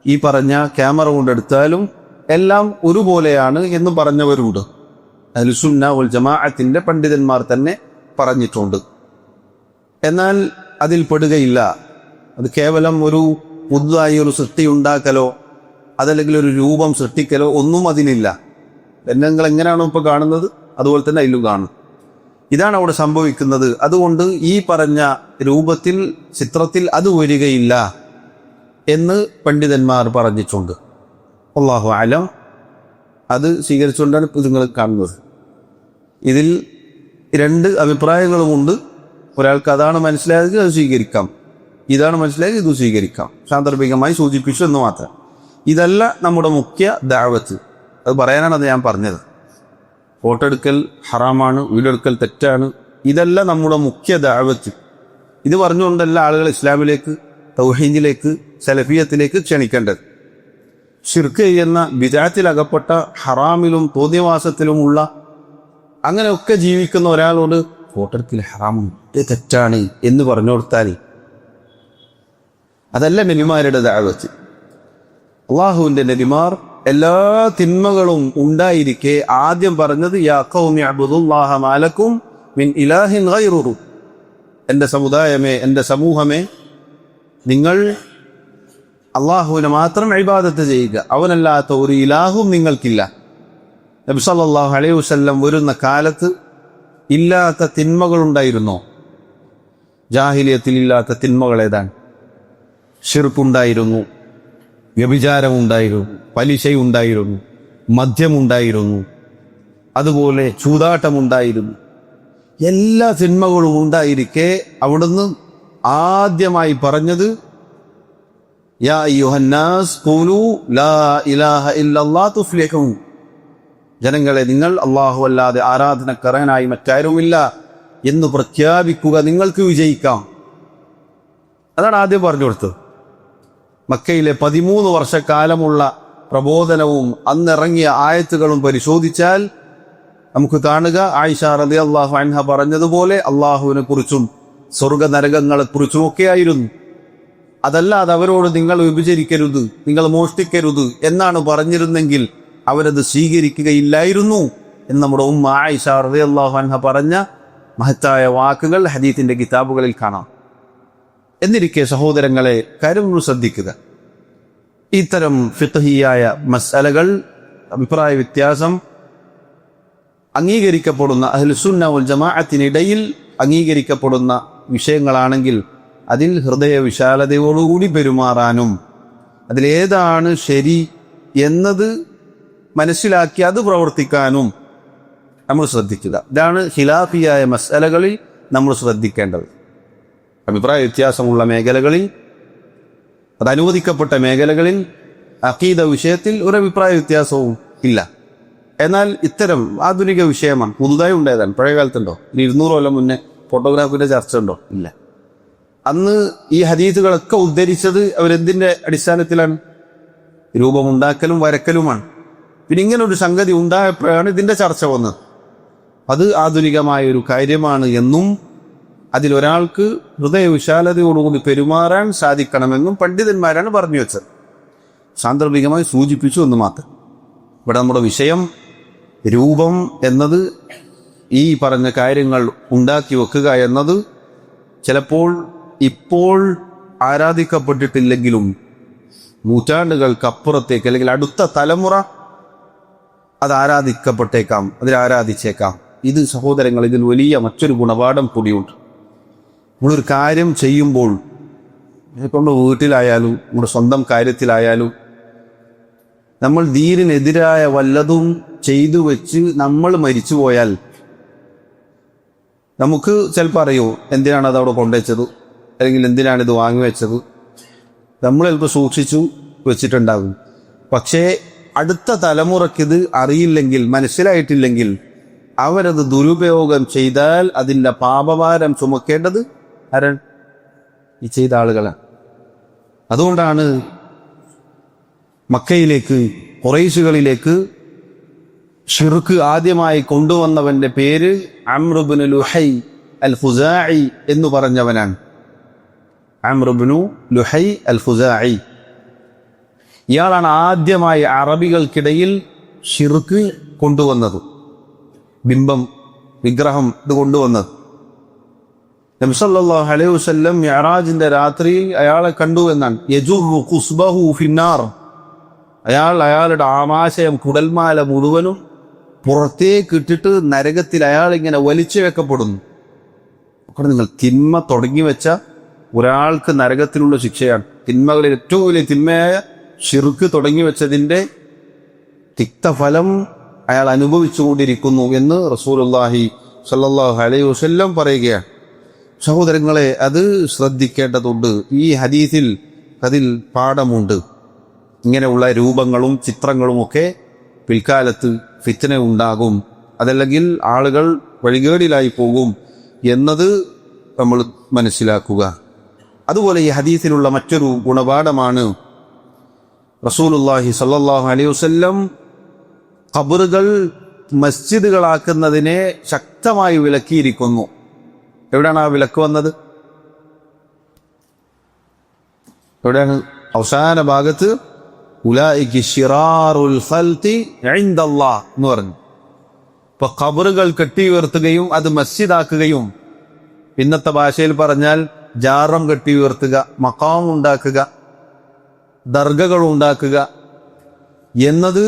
ഈ പറഞ്ഞ ക്യാമറ കൊണ്ടെടുത്താലും എല്ലാം ഒരുപോലെയാണ് എന്ന് പറഞ്ഞവരുണ്ട്. അഹ്ലുസുന്ന വൽ ജമാഅത്തിന്റെ പണ്ഡിതന്മാർ തന്നെ പറഞ്ഞിട്ടുണ്ട്. എന്നാൽ അതിൽ പെടുകയില്ല. അത് കേവലം ഒരു പുതുതായി ഒരു സൃഷ്ടി ഉണ്ടാക്കലോ അതല്ലെങ്കിൽ ഒരു രൂപം സൃഷ്ടിക്കലോ ഒന്നും അതിനില്ല. നിങ്ങൾ എങ്ങനെയാണോ ഇപ്പോൾ കാണുന്നത് അതുപോലെ തന്നെ അതിലും കാണും. ഇതാണ് അവിടെ സംഭവിക്കുന്നത്. അതുകൊണ്ട് ഈ പറഞ്ഞ രൂപത്തിൽ, ചിത്രത്തിൽ അത് വരികയില്ല എന്ന് പണ്ഡിതന്മാർ പറഞ്ഞിട്ടുണ്ട്. അല്ലാഹു അലം. അത് സ്വീകരിച്ചുകൊണ്ടാണ് ഇപ്പോൾ നിങ്ങൾ കാണുന്നത്. ഇതിൽ രണ്ട് അഭിപ്രായങ്ങളുമുണ്ട്. ഒരാൾക്ക് അതാണ് മനസ്സിലായത്, അത് സ്വീകരിക്കാം. ഇതാണ് മനസ്സിലായത്, ഇത് സ്വീകരിക്കാം. സാന്ദർഭികമായി സൂചിപ്പിച്ചു എന്ന് മാത്രം. ഇതല്ല നമ്മുടെ മുഖ്യ ദഅവത്ത്. അത് പറയാനാണ് അത് ഞാൻ പറഞ്ഞത്. ഫോട്ടോ എടുക്കൽ ഹറാമാണ്, വീഡിയോ എടുക്കൽ തെറ്റാണ്. ഇതല്ല നമ്മുടെ മുഖ്യ ദഅവത്ത്. ഇത് പറഞ്ഞുകൊണ്ടല്ല ആളുകൾ ഇസ്ലാമിലേക്ക്, തൗഹീദിലേക്ക്, സലഫിയത്തിലേക്ക് ക്ഷണിക്കേണ്ടത്. ശിർക്ക് എന്ന ബിദഅത്തിലകപ്പെട്ട ഹറാമിലും തോന്നിയവാസത്തിലുമുള്ള അങ്ങനെയൊക്കെ ജീവിക്കുന്ന ഒരാളോട് ഫോട്ടോ എടുക്കൽ ഹറാമാണ്, ഇത് തെറ്റാണ് എന്ന് പറഞ്ഞു കൊടുത്താൽ അതല്ല നബിമാരുടെ ദഅവത്ത്. അള്ളാഹുവിന്റെ നബിമാർ എല്ലാ തിന്മകളും ഉണ്ടായിരിക്കെ ആദ്യം പറഞ്ഞത് യാ ഖൗമി അബ്ദുല്ലാഹ മാലക്കും മിൻ ഇലാഹിൻ ഗൈറുഹു, എൻ്റെ സമുദായമേ, എൻ്റെ സമൂഹമേ, നിങ്ങൾ അള്ളാഹുവിനെ മാത്രം ഇബാദത്ത് ചെയ്യുക, അവനല്ലാത്ത ഒരു ഇലാഹും നിങ്ങൾക്കില്ല. നബി സല്ലല്ലാഹു അലൈഹി വസല്ലം വരുന്ന കാലത്ത് ഇല്ലാത്ത തിന്മകളുണ്ടായിരുന്നോ? ജാഹിലിയത്തിൽ ഇല്ലാത്ത തിന്മകൾ ഏതാണ്? ശിർക്കുണ്ടായിരുന്നു, വ്യഭിചാരമുണ്ടായിരുന്നു, പലിശയുണ്ടായിരുന്നു, മദ്യമുണ്ടായിരുന്നു, അതുപോലെ ചൂതാട്ടമുണ്ടായിരുന്നു. എല്ലാ തിന്മകളും ഉണ്ടായിരിക്കെ അവിടുന്ന് ആദ്യമായി പറഞ്ഞത് യാ അയ്യുഹന്നാസ് ഖൂലൂ ലാ ഇലാഹ ഇല്ലല്ലാഹ് തുഫ്ലിഹൂൻ, ജനങ്ങളെ, നിങ്ങൾ അല്ലാഹു അല്ലാതെ ആരാധനക്കർഹനായി മറ്റാരുമില്ല എന്ന് പ്രഖ്യാപിക്കുക, നിങ്ങൾക്ക് വിജയിക്കാം. അതാണ് ആദ്യം പറഞ്ഞു കൊടുത്തത്. മക്കയിലെ 13 വർഷക്കാലമുള്ള പ്രബോധനവും അന്നിറങ്ങിയ ആയത്തുകളും പരിശോധിച്ചാൽ നമുക്ക് കാണുക, ആയിഷ റളിയല്ലാഹു അൻഹ പറഞ്ഞതുപോലെ അള്ളാഹുവിനെ കുറിച്ചും സ്വർഗ നരകങ്ങളെ കുറിച്ചുമൊക്കെയായിരുന്നു. അതല്ലാതെ അവരോട് നിങ്ങൾ വിഭജിക്കരുത്, നിങ്ങൾ മോഷ്ടിക്കരുത് എന്നാണ് പറഞ്ഞിരുന്നെങ്കിൽ അവരത് സ്വീകരിക്കുകയില്ലായിരുന്നു എന്ന് നമ്മുടെ ആയിഷ റളിയല്ലാഹു അൻഹ പറഞ്ഞ മഹത്തായ വാക്കുകൾ ഹദീത്തിന്റെ കിതാബുകളിൽ കാണാം. എന്നിരിക്കെ സഹോദരങ്ങളെ, കാര്യം ശ്രദ്ധിക്കുക. ഇത്തരം ഫിഖ്ഹിയായ മസ്അലകൾ, അഭിപ്രായ വ്യത്യാസം അംഗീകരിക്കപ്പെടുന്ന അഹ്ലുസുന്ന വൽ ജമാഅത്തിനിടയിൽ അംഗീകരിക്കപ്പെടുന്ന വിഷയങ്ങളാണെങ്കിൽ അതിൽ ഹൃദയ വിശാലതയോടുകൂടി പെരുമാറാനും അതിലേതാണ് ശരി എന്നത് മനസ്സിലാക്കി അത് പ്രവർത്തിക്കാനും നമ്മൾ ശ്രദ്ധിക്കുക. ഇതാണ് ഖിലാഫിയായ മസ്അലകളിൽ നമ്മൾ ശ്രദ്ധിക്കേണ്ടത്. അഭിപ്രായ വ്യത്യാസമുള്ള മേഖലകളിൽ, അത് അനുവദിക്കപ്പെട്ട മേഖലകളിൽ, അഖീദ വിഷയത്തിൽ ഒരു അഭിപ്രായ വ്യത്യാസവും ഇല്ല. എന്നാൽ ഇത്തരം ആധുനിക വിഷയമാണ്, പുതുതായി ഉണ്ടായതാണ്. പഴയ കാലത്തുണ്ടോ? 200 കൊല്ലം മുന്നേ ഫോട്ടോഗ്രാഫിന്റെ ചർച്ച ഉണ്ടോ? ഇല്ല. അന്ന് ഈ ഹദീസുകളൊക്കെ ഉദ്ധരിച്ചത് അവരെന്തിന്റെ അടിസ്ഥാനത്തിലാണ്? രൂപമുണ്ടാക്കലും വരക്കലുമാണ്. പിന്നെ ഇങ്ങനെ ഒരു സംഗതി ഉണ്ടായപ്പോഴാണ് ഇതിന്റെ ചർച്ച വന്നത്. അത് ആധുനികമായ ഒരു കാര്യമാണ് എന്നും അതിലൊരാൾക്ക് ഹൃദയ വിശാലതയോടുകൂടി പെരുമാറാൻ സാധിക്കണമെന്നും പണ്ഡിതന്മാരാണ് പറഞ്ഞു വെച്ചത്. സാന്ദർഭികമായി സൂചിപ്പിച്ചു എന്ന് മാത്രം. ഇവിടെ നമ്മുടെ വിഷയം രൂപം എന്നത്, ഈ പറഞ്ഞ കാര്യങ്ങൾ ഉണ്ടാക്കി വെക്കുക എന്നത് ചിലപ്പോൾ ഇപ്പോൾ ആരാധിക്കപ്പെട്ടിട്ടില്ലെങ്കിലും നൂറ്റാണ്ടുകൾക്കപ്പുറത്തേക്ക് അല്ലെങ്കിൽ അടുത്ത തലമുറ അത് ആരാധിക്കപ്പെട്ടേക്കാം, അതിലാരാധിച്ചേക്കാം. ഇത് സഹോദരങ്ങൾ, ഇതിൽ വലിയ മറ്റൊരു ഗുണപാഠം കൂടിയുണ്ട്. നമ്മളൊരു കാര്യം ചെയ്യുമ്പോൾ, ഇപ്പോൾ നമ്മുടെ വീട്ടിലായാലും നമ്മുടെ സ്വന്തം കാര്യത്തിലായാലും, നമ്മൾ ദീനിനെതിരായ വല്ലതും ചെയ്തു വെച്ച് നമ്മൾ മരിച്ചു പോയാൽ നമുക്ക് ചിലപ്പോൾ അറിയോ എന്തിനാണ് അത് അവിടെ കൊണ്ടുവച്ചത്, അല്ലെങ്കിൽ എന്തിനാണിത് വാങ്ങിവെച്ചത്. നമ്മൾ ചിലപ്പോൾ സൂക്ഷിച്ചു വെച്ചിട്ടുണ്ടാകും. പക്ഷേ അടുത്ത തലമുറയ്ക്കിത് അറിയില്ലെങ്കിൽ, മനസ്സിലായിട്ടില്ലെങ്കിൽ, അവരത് ദുരുപയോഗം ചെയ്താൽ അതിൻ്റെ പാപഭാരം ചുമക്കേണ്ടത് ആരാണ്? ഈ ചെയ്ത ആളുകളാണ്. അതുകൊണ്ടാണ് മക്കയിലേക്ക്, ഖുറൈശുകളിലേക്ക് ഷിർക്ക് ആദ്യമായി കൊണ്ടുവന്നവന്റെ പേര് അംർ ഇബ്നു ലുഹൈ അൽ ഖുസാഇ എന്ന് പറഞ്ഞവനാണ്. അംർ ഇബ്നു ലുഹൈ അൽ ഖുസാഇ. ഇയാളാണ് ആദ്യമായി അറബികൾക്കിടയിൽ ഷിർക്ക് കൊണ്ടുവന്നത്, ബിംബം, വിഗ്രഹം ഇത് കൊണ്ടുവന്നത്. നബി സല്ലല്ലാഹു അലൈഹി വസല്ലം മിഅ്റാജിന്റെ രാത്രിയിൽ അയാളെ കണ്ടു എന്നാണ്. യജുറു ഖുസ്ബഹു ഫിന്നാർ. അയാളുടെ ആമാശയം, കുടൽമാല മുഴുവനും പുറത്തേക്ക് ഇട്ടിട്ട് നരകത്തിൽ അയാൾ ഇങ്ങനെ വലിച്ചു വെക്കപ്പെടുന്നു. അപ്പോൾ നിങ്ങൾ തിന്മ തുടങ്ങി വെച്ച ഒരാൾക്ക് നരകത്തിലുള്ള ശിക്ഷയാണ്. തിന്മകളിൽ ഏറ്റവും വലിയ തിന്മയായ ഷിർക്ക് തുടങ്ങി വെച്ചതിന്റെ തിക്തഫലം അയാൾ അനുഭവിച്ചുകൊണ്ടിരിക്കുന്നു എന്ന് റസൂലുള്ളാഹി സ്വല്ലല്ലാഹു അലൈഹി വസല്ലം പറയുകയാണ്. സഹോദരങ്ങളെ, അത് ശ്രദ്ധിക്കേണ്ടതുണ്ട്. ഈ ഹദീസിൽ അതിൽ പാഠമുണ്ട്. ഇങ്ങനെയുള്ള രൂപങ്ങളും ചിത്രങ്ങളും ഒക്കെ പിൽക്കാലത്ത് ഫിത്ന ഉണ്ടാകും, അതല്ലെങ്കിൽ ആളുകൾ വഴികേടിലായി പോകും എന്നത് നമ്മൾ മനസ്സിലാക്കുക. അതുപോലെ ഈ ഹദീസിലുള്ള മറ്റൊരു ഗുണപാഠമാണ് റസൂലുള്ളാഹി സ്വല്ലല്ലാഹു അലൈഹി വസല്ലം ഖബറുകൾ മസ്ജിദുകളാക്കുന്നതിനെ ശക്തമായി വിലക്കിയിരിക്കുന്നു. എവിടെയാണ് ആ വിലക്ക് വന്നത്? എവിടെയാണ്? അവസാന ഭാഗത്ത് ഉലൈക ശിറാറുൽ ഖൽഖി ഇൻദല്ലാഹ് എന്ന് പറഞ്ഞു. ഇപ്പൊ ഖബറുകൾ കെട്ടി ഉയർത്തുകയും അത് മസ്ജിദാക്കുകയും, ഇന്നത്തെ ഭാഷയിൽ പറഞ്ഞാൽ ജാറം കെട്ടി ഉയർത്തുക, മഖാം ഉണ്ടാക്കുക, ദർഗകൾ ഉണ്ടാക്കുക എന്നത്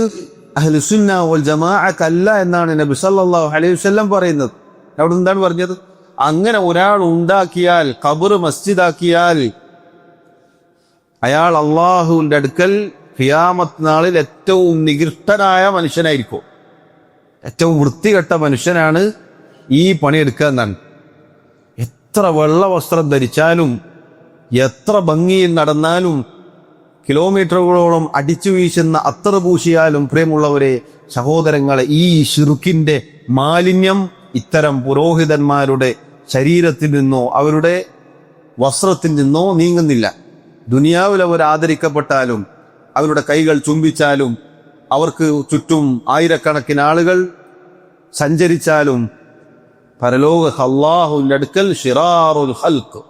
അഹ്ലുസുന്ന വൽ ജമാഅക്കല്ല എന്നാണ് നബി സല്ലല്ലാഹു അലൈഹി വസല്ലം പറയുന്നത്. അവിടെ എന്താണ് പറഞ്ഞത്? അങ്ങനെ ഒരാൾ ഉണ്ടാക്കിയാൽ, ഖബർ മസ്ജിദാക്കിയാൽ, അയാൾ അള്ളാഹുവിന്റെ അടുക്കൽ ഖിയാമത്ത് നാളിൽ ഏറ്റവും നികൃഷ്ടനായ മനുഷ്യനായിരിക്കും. ഏറ്റവും വൃത്തികെട്ട മനുഷ്യനാണ് ഈ പണിയെടുക്കുക എന്നാണ്. എത്ര വെള്ള വസ്ത്രം ധരിച്ചാലും, എത്ര ഭംഗിയിൽ നടന്നാലും, കിലോമീറ്ററുകളോളം അടിച്ചു വീശുന്ന അത്തർ പൂശിയാലും, പ്രിയമുള്ളവരെ, സഹോദരങ്ങളെ, ഈ ശിർക്കിന്റെ മാലിന്യം ഇത്തരം പുരോഹിതന്മാരുടെ ശരീരത്തിൽ നിന്നോ അവരുടെ വസ്ത്രത്തിൽ നിന്നോ നീങ്ങുന്നില്ല. ദുനിയാവിൽ അവർ ആദരിക്കപ്പെട്ടാലും, അവരുടെ കൈകൾ ചുംബിച്ചാലും, അവർക്ക് ചുറ്റും ആയിരക്കണക്കിന് ആളുകൾ സഞ്ചരിച്ചാലും, പരലോക അല്ലാഹുവിന്റെ അടുക്കൽ ശിറാറുൽ ഖൽഖ്,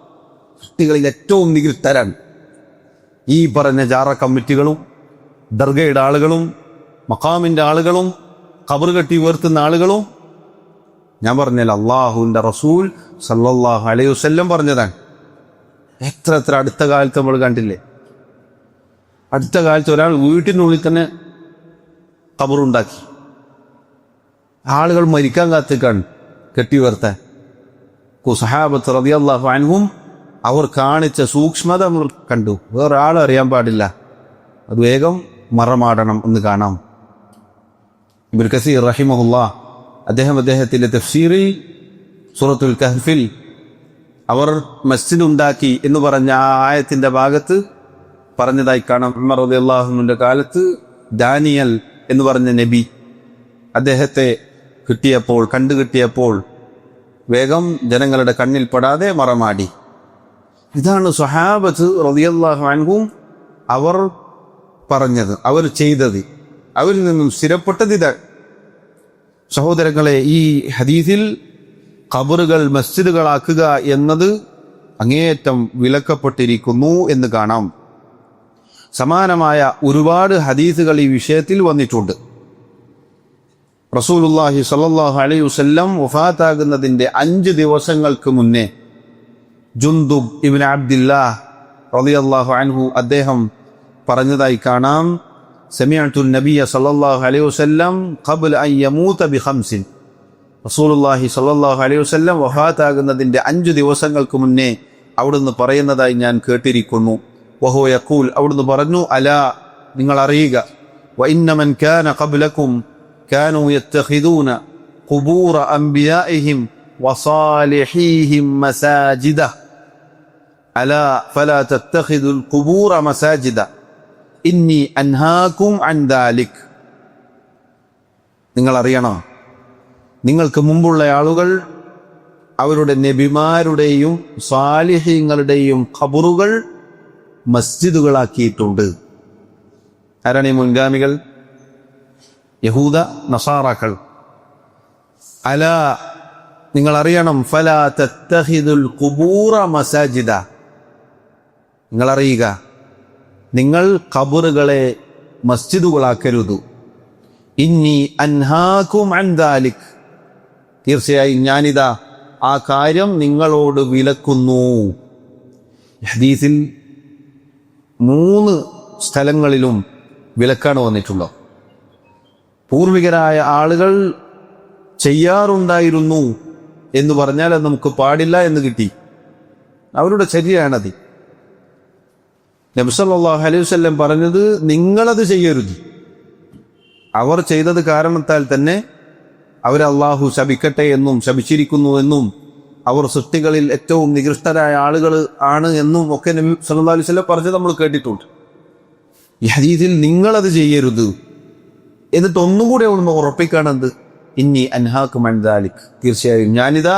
സൃഷ്ടികളിൽ ഏറ്റവും നികൃഷ്ടരാണ് ഈ പറഞ്ഞ ജാറ കമ്മിറ്റികളും ദർഗയുടെ ആളുകളും മഖാമിന്റെ ആളുകളും ഖബർ കെട്ടി ഉയർത്തുന്ന ആളുകളും ഞാൻ പറഞ്ഞാൽ അള്ളാഹുവിന്റെ റസൂൽ സല്ലല്ലാഹു അലൈഹി വസല്ലം പറഞ്ഞതാണ്. എത്ര അടുത്ത കാലത്ത് നമ്മൾ കണ്ടില്ലേ, അടുത്ത കാലത്ത് ഒരാൾ വീട്ടിനുള്ളിൽ തന്നെ ഖബറുണ്ടാക്കി, ആളുകൾ മരിക്കാൻ കാത്തിക്കാണ് കെട്ടി ഉയർത്താൻ. സഹാബത്ത് റളിയല്ലാഹു അൻഹും അവർ കാണിച്ച സൂക്ഷ്മത നമ്മൾ കണ്ടു. വേറെ ആളും അറിയാൻ പാടില്ല, അത് വേഗം മറമാടണം എന്ന് കാണാം. ഇബ്നു കസീർ റഹിമഹുല്ലാഹ് അദ്ദേഹത്തിന്റെ തഫ്സീറിൽ സൂറത്തുൽ കഹ്ഫിൽ അവർ മസ്ജിദ് ഉണ്ടാക്കി എന്ന് പറഞ്ഞ ആ ആയത്തിന്റെ ഭാഗത്ത് പറഞ്ഞതായി കാണാം. ഉമർ റളിയല്ലാഹു അൻഹുവിന്റെ കാലത്ത് ദാനിയൽ എന്ന് പറഞ്ഞ നബി അദ്ദേഹത്തെ കണ്ടുകിട്ടിയപ്പോൾ വേഗം ജനങ്ങളുടെ കണ്ണിൽ പെടാതെ മറമാടി. ഇതാണ് സ്വഹാബത്ത് റളിയല്ലാഹു അൻഹും അവർ പറഞ്ഞത്, അവർ ചെയ്തത്, അവരിൽ നിന്നും സ്ഥിരപ്പെട്ടത് ഇതാണ്. സഹോദരങ്ങളെ, ഈ ഹദീസിൽ ഖബറുകൾ മസ്ജിദുകളാക്കുക എന്നത് അങ്ങേയറ്റം വിലക്കപ്പെട്ടിരിക്കുന്നു എന്ന് കാണാം. സമാനമായ ഒരുപാട് ഹദീസുകൾ ഈ വിഷയത്തിൽ വന്നിട്ടുണ്ട്. റസൂലുള്ളാഹി സ്വല്ലല്ലാഹു അലൈഹി വസല്ലം വഫാത്താകുന്നതിന്റെ 5 ദിവസങ്ങൾക്ക് മുന്നേ ജുന്ദുബ് ഇബ്നു അബ്ദില്ലാഹ് റളിയല്ലാഹു അൻഹു അദ്ദേഹം പറഞ്ഞതായി കാണാം. സമിഅ്തു നബിയ സല്ലല്ലാഹു അലൈഹി വസല്ലം ഖബ്ല അൻ യമൂത ബിഖംസിൻ. റസൂലുള്ളാഹി സല്ലല്ലാഹു അലൈഹി വസല്ലം വഫാത്താകുന്നതിന്റെ 5 ദിവസങ്ങൾക്ക് മുന്നേ അവിടുന്ന് പറയുന്നതായി ഞാൻ കേട്ടിരിക്കുന്നു. വഹു യഖൂൽ, അവിടുന്ന് പറഞ്ഞു, അലാ, നിങ്ങൾ അറിയുക, വ ഇന്ന മൻ കാന ഖബ്ലകും കാനൂ യത്തഖിദൂന ഖുബൂറ അംബിയാഇഹിം വസാലിഹീഹിം മസാജിദ അലാ ഫലാ തത്തഖിദുൽ ഖുബൂറ മസാജിദ ഇന്നി അൻഹാകും അൻ ദാലിക്. നിങ്ങൾ അറിയണം, നിങ്ങൾക്ക് മുമ്പുള്ള ആളുകൾ അവരുടെ നബിമാരുടെയും സാലിഹീങ്ങളുടെയും ഖബറുകൾ മസ്ജിദുകളാക്കിയിട്ടുണ്ട്. ആരാണ് ഈ മുൻഗാമികൾ? യഹൂദ നസാറാക്കൾ. അലാ, നിങ്ങൾ അറിയണം, ഫലാ തത്തഖിദുൽ ഖുബൂറ മസാജിദ, നിങ്ങൾ അറിയുക, നിങ്ങൾ ഖബറുകളെ മസ്ജിദുകളാക്കരുത്. ഇന്നി അൻഹാകും അൻ ദാലിക്, തീർച്ചയായും ഞാനിതാ ആ കാര്യം നിങ്ങളോട് വിലക്കുന്നു. ഹദീസിൽ 3 സ്ഥലങ്ങളിലും വിലക്കാണ് വന്നിട്ടുള്ളത്. പൂർവികരായ ആളുകൾ ചെയ്യാറുണ്ടായിരുന്നു എന്ന് പറഞ്ഞാൽ അത് നമുക്ക് പാടില്ല എന്ന് കിട്ടി. അവരുടെ ചര്യയാണത്. നബി സല്ലല്ലാഹു അലൈഹി വസല്ലം പറഞ്ഞത് നിങ്ങളത് ചെയ്യരുത്. അവർ ചെയ്തത് കാരണത്താൽ തന്നെ അവരെ അള്ളാഹു ശപിക്കട്ടെ എന്നും ശപിച്ചിരിക്കുന്നു എന്നും അവർ സൃഷ്ടികളിൽ ഏറ്റവും നികൃഷ്ടരായ ആളുകൾ ആണ് എന്നും ഒക്കെ നബി സല്ലല്ലാഹു അലൈഹി വസല്ലം പറഞ്ഞത് നമ്മൾ കേട്ടിട്ടുണ്ട്. ഈ ഹദീസിൽ നിങ്ങളത് ചെയ്യരുത് എന്നിട്ട് ഒന്നും കൂടെ ഒന്ന് ഉറപ്പിക്കാണെന്ത്, ഇന്നി അൻഹാകും അൻ ദാലിക്, തീർച്ചയായും ഞാനിതാ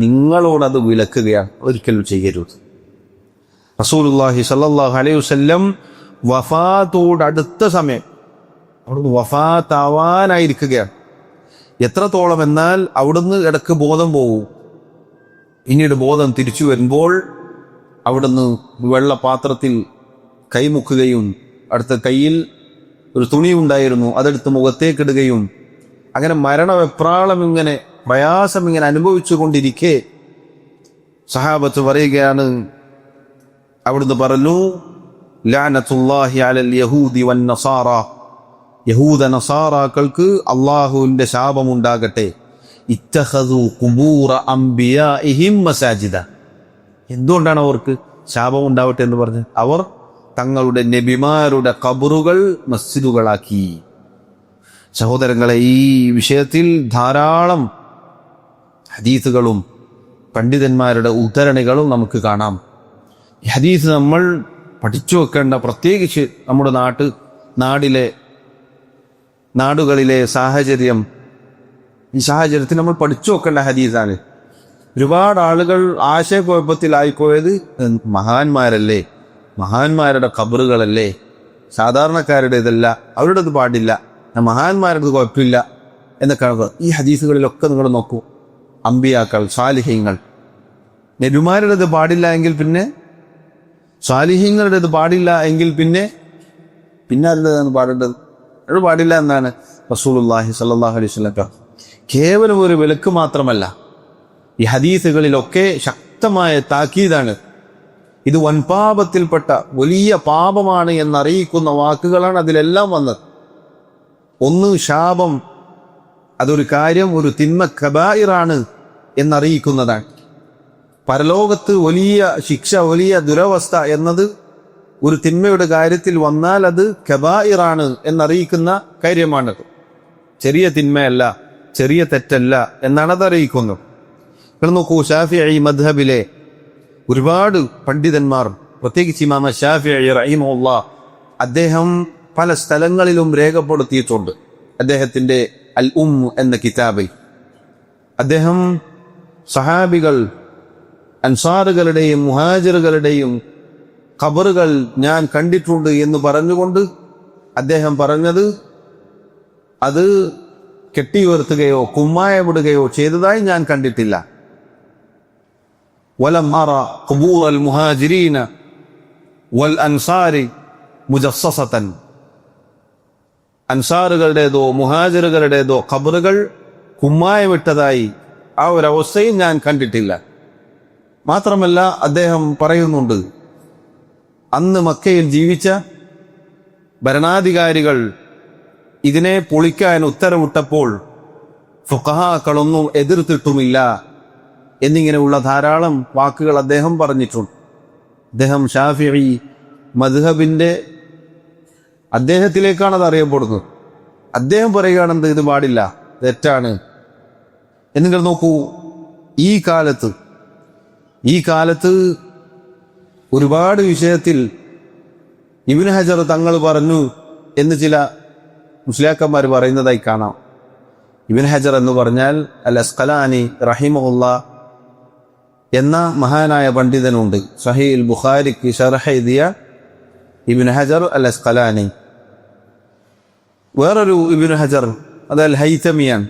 നിങ്ങളോടത് വിലക്കുകയാണ്, ഒരിക്കലും ചെയ്യരുത്. റസൂലുള്ളാഹി സ്വല്ലല്ലാഹു അലൈഹി വസല്ലം വഫാത്തോടടുത്ത സമയം അവിടുന്ന് വഫാത്താവാനായിരിക്കുകയാണ്. എത്രത്തോളം എന്നാൽ അവിടുന്ന് ഇടക്ക് ബോധം പോകും. പിന്നീട് ബോധം തിരിച്ചു വരുമ്പോൾ അവിടുന്ന് വെള്ളപാത്രത്തിൽ കൈമുക്കുകയും അടുത്ത കയ്യിൽ ഒരു തുണി ഉണ്ടായിരുന്നു അതെടുത്ത് മുഖത്തേക്കിടുകയും അങ്ങനെ മരണവെപ്രാളം ഇങ്ങനെ പ്രയാസം ഇങ്ങനെ അനുഭവിച്ചു കൊണ്ടിരിക്കെ സഹാബത്ത് പറയുകയാണ്, അവിടുന്ന് പറഞ്ഞു, ലഅനത്തുല്ലാഹി അലൽ യഹൂദി വൻ നസാറ, യഹൂദ നസാറാക്കൾക്ക് അള്ളാഹുവിന്റെ ശാപമുണ്ടാകട്ടെ. ഇത്തഖദു ഖുബൂറ അംബിയാഇഹിം മസാജിദ. എന്തുകൊണ്ടാണ് അവർക്ക് ശാപം ഉണ്ടാവട്ടെ എന്ന് പറഞ്ഞ്? അവർ തങ്ങളുടെ നബിമാരുടെ ഖബറുകൾ മസ്ജിദുകളാക്കി. സഹോദരങ്ങളെ, ഈ വിഷയത്തിൽ ധാരാളം ഹദീസുകളും പണ്ഡിതന്മാരുടെ ഉദ്ധരണികളും നമുക്ക് കാണാം. ഈ ഹദീസ് നമ്മൾ പഠിച്ചു വെക്കേണ്ട, പ്രത്യേകിച്ച് നമ്മുടെ നാടുകളിലെ സാഹചര്യം, ഈ സാഹചര്യത്തിൽ നമ്മൾ പഠിച്ചു വെക്കേണ്ട ഹദീസാണ്. ഒരുപാട് ആളുകൾ ആശയക്കുഴപ്പത്തിലായിപ്പോയത് മഹാന്മാരല്ലേ, മഹാന്മാരുടെ ഖബറുകളല്ലേ, സാധാരണക്കാരുടെ ഇതല്ല, അവരുടേത് പാടില്ല, മഹാന്മാരുടെ കുഴപ്പമില്ല എന്നൊക്കെ. ഈ ഹദീസുകളിലൊക്കെ നിങ്ങൾ നോക്കൂ, അമ്പിയാക്കൾ, സാലിഹ്യങ്ങൾ, നബിമാരുടേത് പാടില്ല എങ്കിൽ പിന്നെ, സാലിഹ്യങ്ങളുടേത് പാടില്ല എങ്കിൽ പിന്നെ ആരുടേതാണ് പാടേണ്ടത്? അത് പാടില്ല എന്നാണ് റസൂലുള്ളാഹി സ്വല്ലല്ലാഹു അലൈഹി വസല്ലം. കേവലം ഒരു വിലക്ക് മാത്രമല്ല, ഈ ഹദീസുകളിലൊക്കെ ശക്തമായ താക്കീതാണ്. ഇത് വൻപാപത്തിൽപ്പെട്ട വലിയ പാപമാണ് എന്നറിയിക്കുന്ന വാക്കുകളാണ് അതിലെല്ലാം വന്നത്. ഒന്ന്, ശാപം, അതൊരു കാര്യം, ഒരു തിന്മ കബായിറാണ് എന്നറിയിക്കുന്നതാണ്. പരലോകത്ത് വലിയ ശിക്ഷ, വലിയ ദുരവസ്ഥ എന്നത് ഒരു തിന്മയുടെ കാര്യത്തിൽ വന്നാൽ അത് കബായിറാണ് എന്നറിയിക്കുന്ന കാര്യമാണത്. ചെറിയ തിന്മയല്ല, ചെറിയ തെറ്റല്ല എന്നാണ് അത് അറിയിക്കുന്നത്. നിങ്ങൾ നോക്കൂ, ശാഫിഈ മദ്ഹബിലെ ഒരുപാട് പണ്ഡിതന്മാർ, പ്രത്യേകിച്ച് ഇമാം ശാഫിഈ റഹിമഹുല്ലാഹ്, അദ്ദേഹം പല സ്ഥലങ്ങളിലും രേഖപ്പെടുത്തിയിട്ടുണ്ട്. അദ്ദേഹത്തിന്റെ അൽ എന്ന കിതാബിൽ അദ്ദേഹം സഹാബികൾ, അൻസാറുകളുടെയും മുഹാജിറുകളുടെയും ഖബറുകൾ ഞാൻ കണ്ടിട്ടുണ്ട് എന്ന് പറഞ്ഞുകൊണ്ട് അദ്ദേഹം പറഞ്ഞത് അത് കെട്ടിയുയർത്തുകയോ കുമ്മായമിടുകയോ ചെയ്തതായി ഞാൻ കണ്ടിട്ടില്ല. വലം അറ ഖുബൂറൽ മുഹാജിരീന വൽ അൻസാരി മുജസ്സസതൻ. അൻസാറുകളുടേതോ മുഹാജിറുകളുടേതോ ഖബറുകൾ കുമ്മായമിട്ടതായി ആ ഒരവസ്ഥയും ഞാൻ കണ്ടിട്ടില്ല. മാത്രമല്ല അദ്ദേഹം പറയുന്നുണ്ട്, അന്ന് മക്കയിൽ ജീവിച്ച ഭരണാധികാരികൾ ഇതിനെ പൊളിക്കാൻ ഉത്തരവിട്ടപ്പോൾ ഫുഖഹാക്കളൊന്നും എതിർത്തിട്ടുമില്ല എന്നിങ്ങനെയുള്ള ധാരാളം വാക്കുകൾ അദ്ദേഹം പറഞ്ഞിട്ടുണ്ട്. അദ്ദേഹം ശാഫിഈ മദ്ഹബിന്റെ അദ്ദേഹത്തിലേക്കാണ് അത് അറിയപ്പെടുന്നത്. അദ്ദേഹം പറയുകയാണെന്ത്, ഇത് പാടില്ല, തെറ്റാണ്. എന്നിട്ട് നോക്കൂ, ഈ കാലത്ത് ഒരുപാട് വിഷയത്തിൽ ഇബ്നു ഹജർ തങ്ങൾ പറഞ്ഞു എന്ന് ചില മുസ്ലിയാക്കന്മാർ പറയുന്നതായി കാണാം. ഇബ്നു ഹജർ എന്ന് പറഞ്ഞാൽ അൽ അസ്ഖലാനി റഹിമഹുല്ലാഹ് എന്ന മഹാനായ പണ്ഡിതനുണ്ട്. സഹീഹുൽ ബുഖാരിക്ക് ശർഹ് എഴുതിയ ഇബ്നു ഹജർ അൽ അസ്ഖലാനി. വേറൊരു ഇബ്നു ഹജർ, അത് അൽ ഹൈതമിയാണ്.